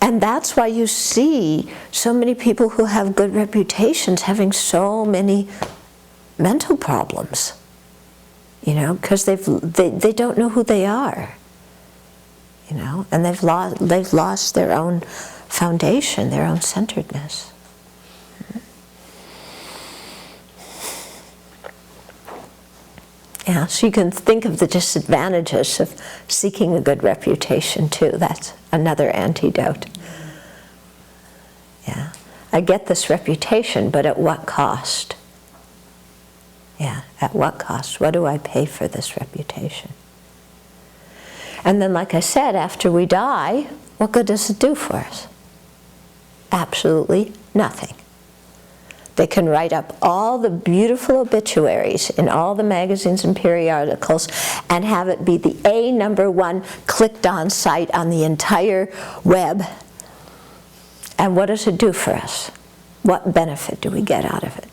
And that's why you see so many people who have good reputations having so many mental problems. Because they don't know who they are. And they've lost their own foundation, their own centeredness. Yeah, so you can think of the disadvantages of seeking a good reputation too. That's another antidote. Yeah, I get this reputation, but at what cost? Yeah, at what cost? What do I pay for this reputation? And then, like I said, after we die, what good does it do for us? Absolutely nothing. They can write up all the beautiful obituaries in all the magazines and periodicals and have it be the #1 clicked on site on the entire web. And what does it do for us? What benefit do we get out of it?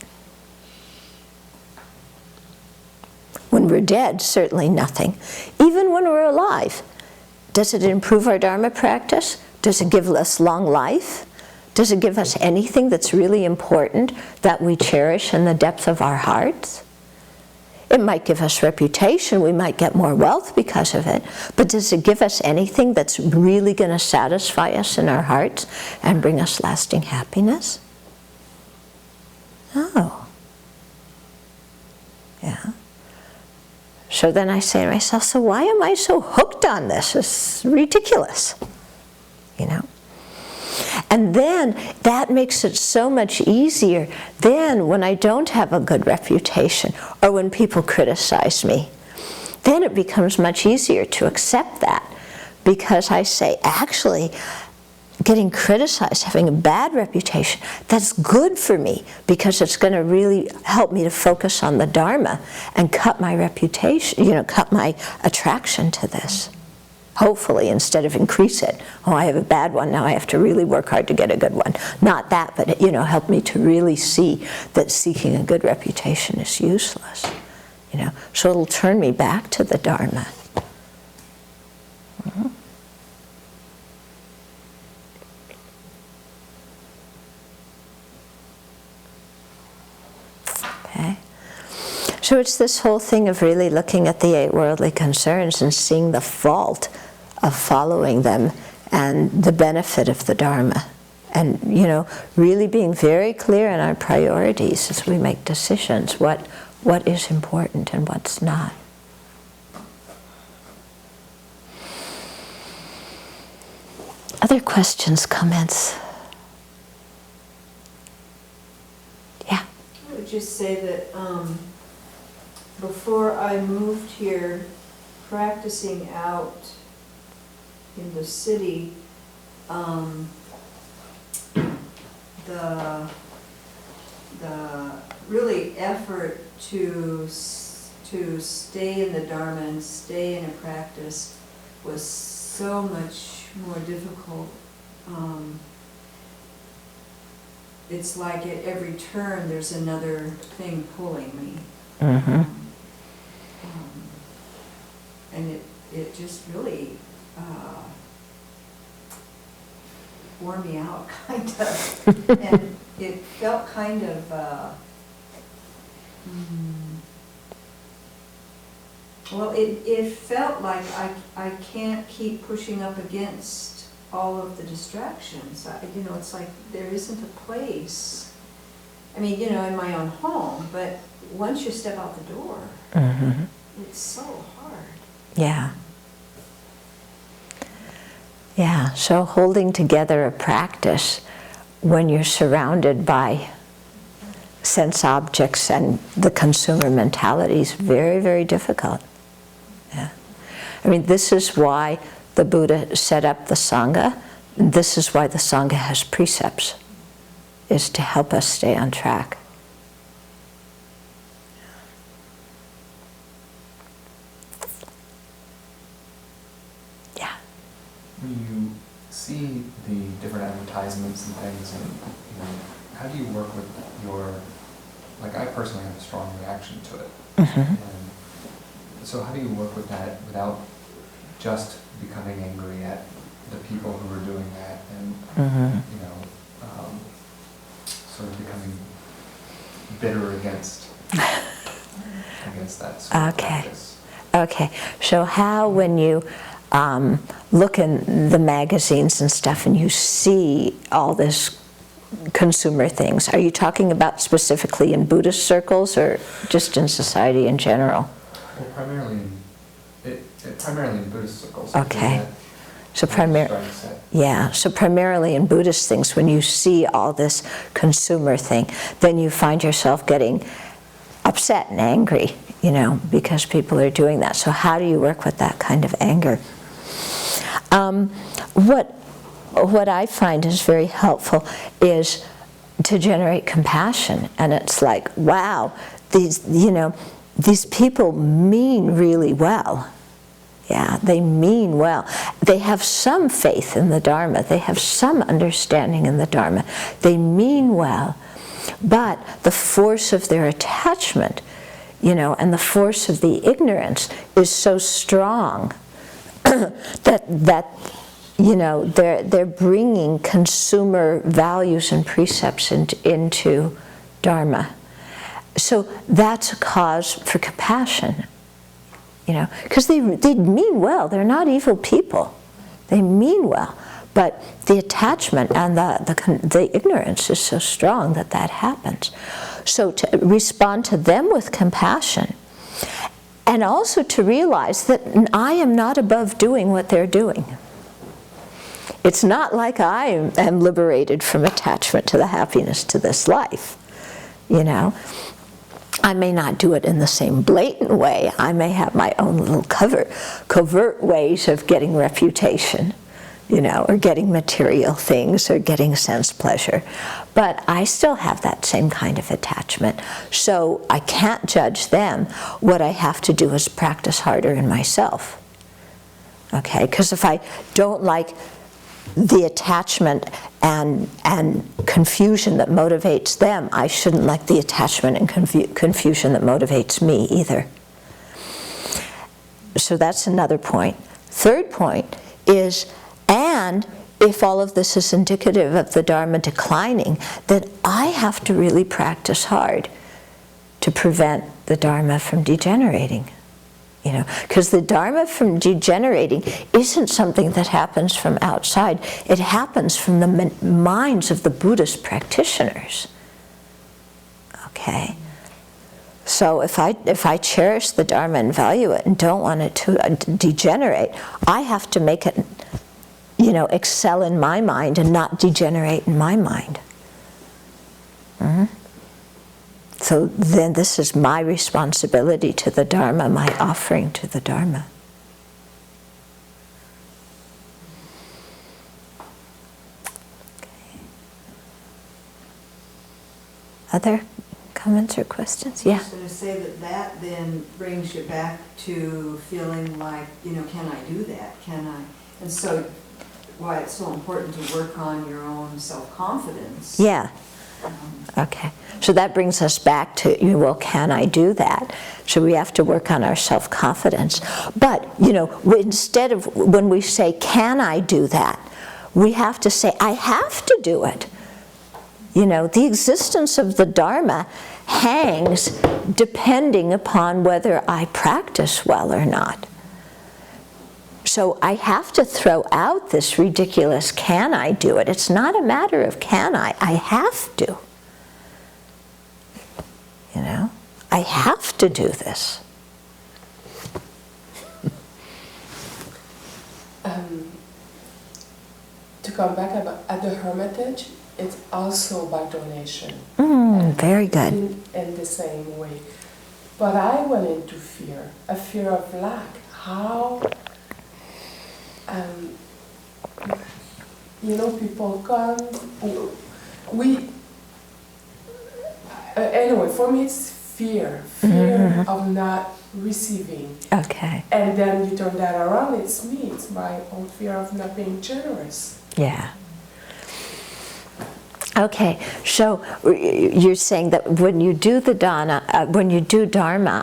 When we're dead, certainly nothing. Even when we're alive, does it improve our Dharma practice? Does it give us long life? Does it give us anything that's really important that we cherish in the depth of our hearts? It might give us reputation, we might get more wealth because of it, but does it give us anything that's really going to satisfy us in our hearts and bring us lasting happiness? No. Yeah. So then I say to myself, so why am I so hooked on this? It's ridiculous. And then that makes it so much easier. Then when I don't have a good reputation or when people criticize me, then it becomes much easier to accept that, because I say, actually, getting criticized, having a bad reputation, that's good for me, because it's going to really help me to focus on the Dharma and cut my reputation, cut my attraction to this. Hopefully, instead of increase it. Oh, I have a bad one, now I have to really work hard to get a good one. Not that, but help me to really see that seeking a good reputation is useless. So it'll turn me back to the Dharma. Mm-hmm. Okay. So it's this whole thing of really looking at the 8 worldly concerns and seeing the fault of following them and the benefit of the Dharma. And, really being very clear in our priorities as we make decisions, what is important and what's not. Other questions, comments? Yeah. I would just say that before I moved here, practicing out in the city, the really effort to stay in the Dharma and stay in a practice was so much more difficult. It's like at every turn there's another thing pulling me. Mm-hmm. And it just really wore me out, kind of. And it felt kind of, well, it felt like I can't keep pushing up against all of the distractions. It's like there isn't a place. I mean, in my own home, but once you step out the door, Mm-hmm. it's so hard. Yeah. Yeah, so holding together a practice when you're surrounded by sense objects and the consumer mentality is very, very difficult. Yeah. I mean, this is why the Buddha set up the Sangha. This is why the Sangha has precepts, is to help us stay on track. When you see the different advertisements and things, and how do you work with your like I personally have a strong reaction to it. Mm-hmm. And so how do you work with that without just becoming angry at the people who are doing that and, Mm-hmm. you know, sort of becoming bitter against that sort of Okay. practice? Okay, so how when you look in the magazines and stuff and you see all this consumer things, are you talking about specifically in Buddhist circles or just in society in general? Well, primarily in Buddhist circles. Okay. So so primarily in Buddhist things, when you see all this consumer thing, then you find yourself getting upset and angry, you know, because people are doing that. So how do you work with that kind of anger? What I find is very helpful is to generate compassion, and it's like, wow, these people mean really well. Yeah, they mean well. They have some faith in the Dharma. They have some understanding in the Dharma. They mean well. But the force of their attachment, you know, and the force of the ignorance is so strong that you know, they're bringing consumer values and precepts into Dharma. So that's a cause for compassion. You know, because they mean well. They're not evil people. They mean well, but the attachment and the ignorance is so strong that happens. So to respond to them with compassion, and also to realize that I am not above doing what they're doing. It's not like I am liberated from attachment to the happiness to this life, you know. I may not do it in the same blatant way. I may have my own little covert ways of getting reputation, you know, or getting material things or getting sense pleasure. But I still have that same kind of attachment. So I can't judge them. What I have to do is practice harder in myself. Okay? Because if I don't like the attachment and confusion that motivates them, I shouldn't like the attachment and confusion that motivates me either. So that's another point. Third point is, and if all of this is indicative of the Dharma declining, then I have to really practice hard to prevent the Dharma from degenerating. You know, because the Dharma from degenerating isn't something that happens from outside. It happens from the minds of the Buddhist practitioners. Okay? So if I cherish the Dharma and value it and don't want it to degenerate, I have to make it, you know, excel in my mind and not degenerate in my mind. Mm-hmm. So then this is my responsibility to the Dharma, my offering to the Dharma. Okay. Other comments or questions? Yeah. I was going to say that then brings you back to feeling like, you know, can I do that? Can I? And so why it's so important to work on your own self-confidence. Yeah. Okay. So that brings us back to, well, can I do that? So we have to work on our self-confidence. But, you know, instead of when we say, can I do that? We have to say, I have to do it. You know, the existence of the Dharma hangs depending upon whether I practice well or not. So I have to throw out this ridiculous, can I do it? It's not a matter of can I have to. You know, I have to do this. To come back at the Hermitage, it's also by donation. Very good. In the same way. But I went into fear, a fear of lack. How, you know, people come, anyway, for me it's fear of not receiving. Okay. And then you turn that around, it's me, it's my own fear of not being generous. Yeah. Okay, so you're saying that when you do the Dharma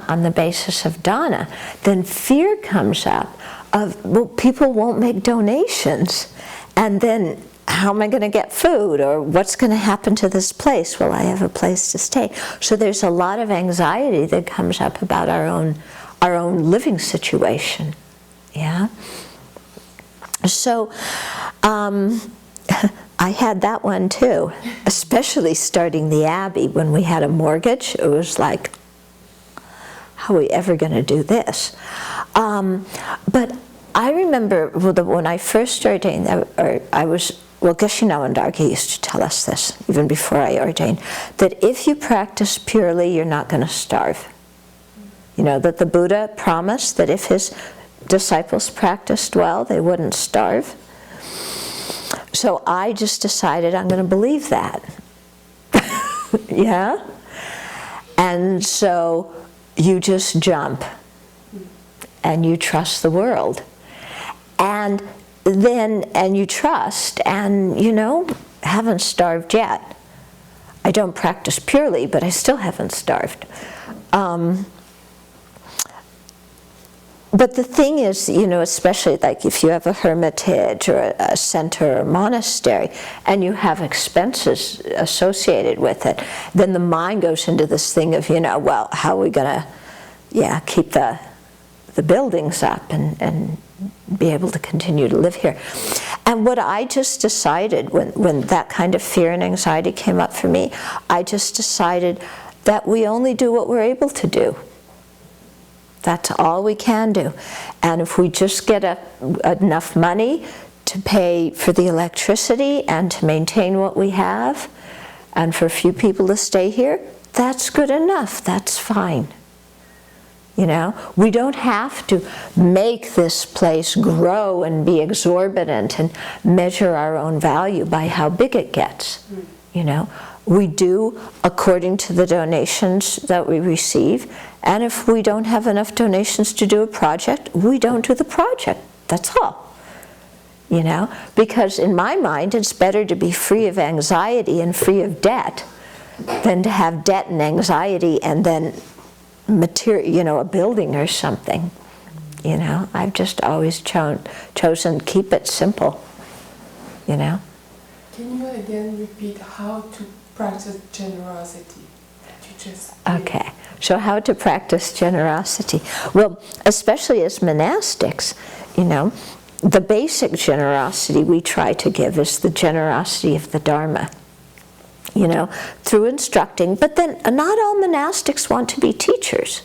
on the basis of Dana, then fear comes up of, well, people won't make donations, and then how am I going to get food, or what's going to happen to this place? Will I have a place to stay? So there's a lot of anxiety that comes up about our own living situation. Yeah. So. I had that one too, especially starting the Abbey. When we had a mortgage, it was like, how are we ever going to do this? But I remember when I first ordained, Geshe Nawandargi used to tell us this, even before I ordained, that if you practice purely, you're not going to starve. You know, that the Buddha promised that if his disciples practiced well, they wouldn't starve. So I just decided I'm going to believe that. Yeah? And so you just jump and you trust the world. And you trust, and haven't starved yet. I don't practice purely, but I still haven't starved. But the thing is, especially like if you have a hermitage or a center or monastery and you have expenses associated with it, then the mind goes into this thing of, well, how are we going to, keep the buildings up and be able to continue to live here. And what I just decided when that kind of fear and anxiety came up for me, I just decided that we only do what we're able to do. That's all we can do. And if we just get enough money to pay for the electricity and to maintain what we have, and for a few people to stay here, that's good enough. That's fine. We don't have to make this place grow and be exorbitant and measure our own value by how big it gets. We do according to the donations that we receive, and if we don't have enough donations to do a project, we don't do the project. That's all. Because in my mind, it's better to be free of anxiety and free of debt than to have debt and anxiety and then a building or something. I've just always chosen keep it simple. Can you again repeat how to practice generosity? Okay, so how to practice generosity? Well, especially as monastics, the basic generosity we try to give is the generosity of the Dharma. Through instructing, but then not all monastics want to be teachers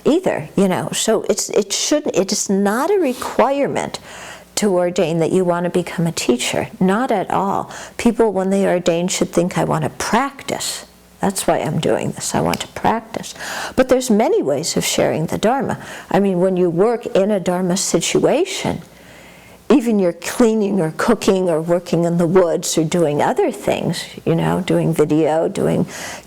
either, so it is not a requirement to ordain that you want to become a teacher, not at all. People, when they ordain, should think, I want to practice. That's why I'm doing this, I want to practice. But there's many ways of sharing the Dharma. I mean, when you work in a Dharma situation, even you're cleaning or cooking or working in the woods or doing other things, doing video,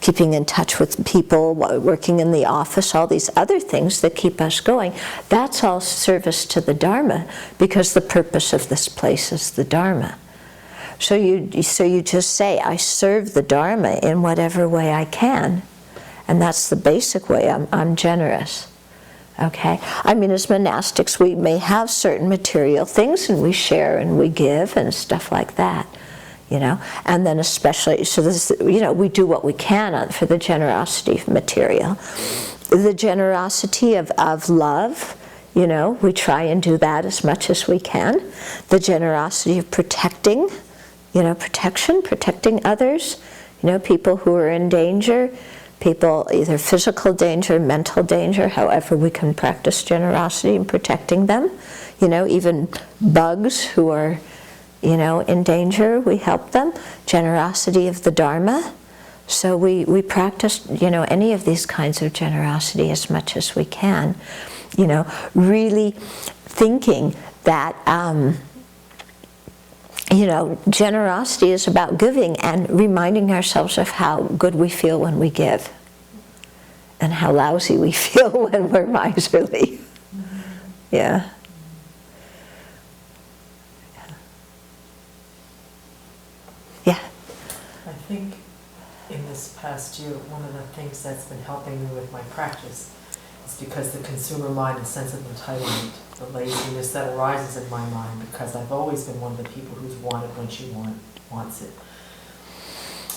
keeping in touch with people, working in the office, all these other things that keep us going, that's all service to the Dharma, because the purpose of this place is the Dharma. So you just say, I serve the Dharma in whatever way I can, and that's the basic way I'm generous. Okay? I mean, as monastics, we may have certain material things, and we share and we give and stuff like that, And then especially, so this, we do what we can for the generosity of material. The generosity of love, we try and do that as much as we can. The generosity of protecting, protecting others, people who are in danger, people, either physical danger, mental danger, however we can practice generosity in protecting them. Even bugs who are, in danger, we help them. Generosity of the Dharma. So we practice, any of these kinds of generosity as much as we can. Really thinking that, generosity is about giving and reminding ourselves of how good we feel when we give and how lousy we feel when we're miserly. Yeah. Yeah. I things that's been helping me with my practice is because the consumer mind, the sense of entitlement, the laziness that arises in my mind, because I've always been one of the people who's wanted when she wants it,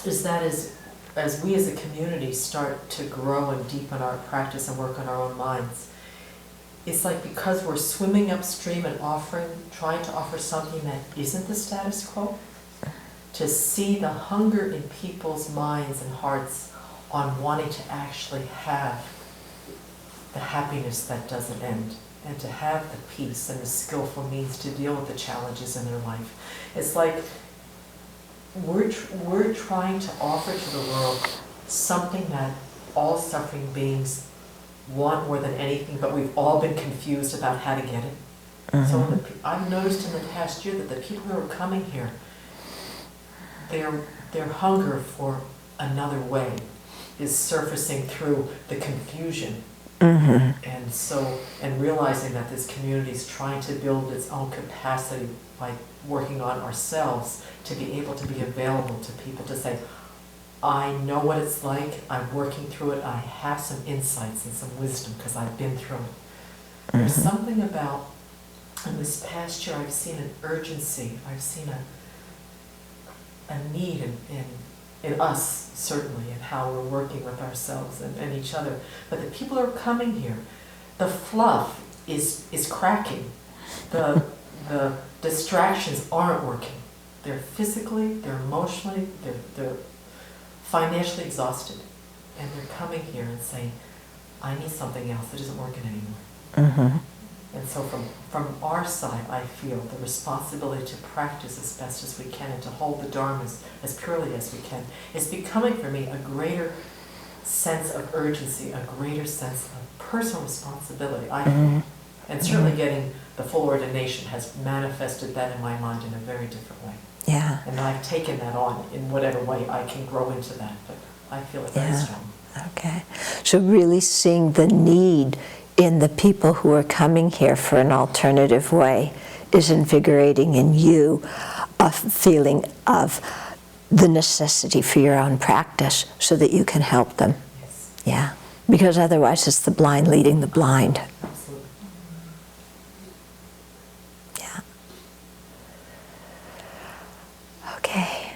is that as we as a community start to grow and deepen our practice and work on our own minds, it's like because we're swimming upstream and trying to offer something that isn't the status quo, to see the hunger in people's minds and hearts on wanting to actually have the happiness that doesn't end, and to have the peace and the skillful means to deal with the challenges in their life. It's like we're trying to offer to the world something that all suffering beings want more than anything, but we've all been confused about how to get it. So I've noticed in the past year that the people who are coming here, their hunger for another way is surfacing through the confusion. And realizing that this community is trying to build its own capacity by working on ourselves to be able to be available to people, to say, I know what it's like, I'm working through it, I have some insights and some wisdom because I've been through it. There's something about, in this past year, I've seen an urgency, I've seen a need in us, certainly, and how we're working with ourselves and each other. But the people who are coming here, the fluff is cracking. The distractions aren't working. They're physically, they're emotionally, they're financially exhausted. And they're coming here and saying, I need something else that isn't working anymore. And so from our side, I feel the responsibility to practice as best as we can and to hold the Dharma as purely as we can is becoming for me a greater sense of urgency, a greater sense of personal responsibility, I feel. And certainly getting the full ordination has manifested that in my mind in a very different way. Yeah. And I've taken that on in whatever way I can grow into that, but I feel it very strong. Okay. So really seeing the need in the people who are coming here for an alternative way is invigorating in you a feeling of the necessity for your own practice so that you can help them. Yes. Yeah. Because otherwise it's the blind leading the blind. Absolutely. Yeah. Okay.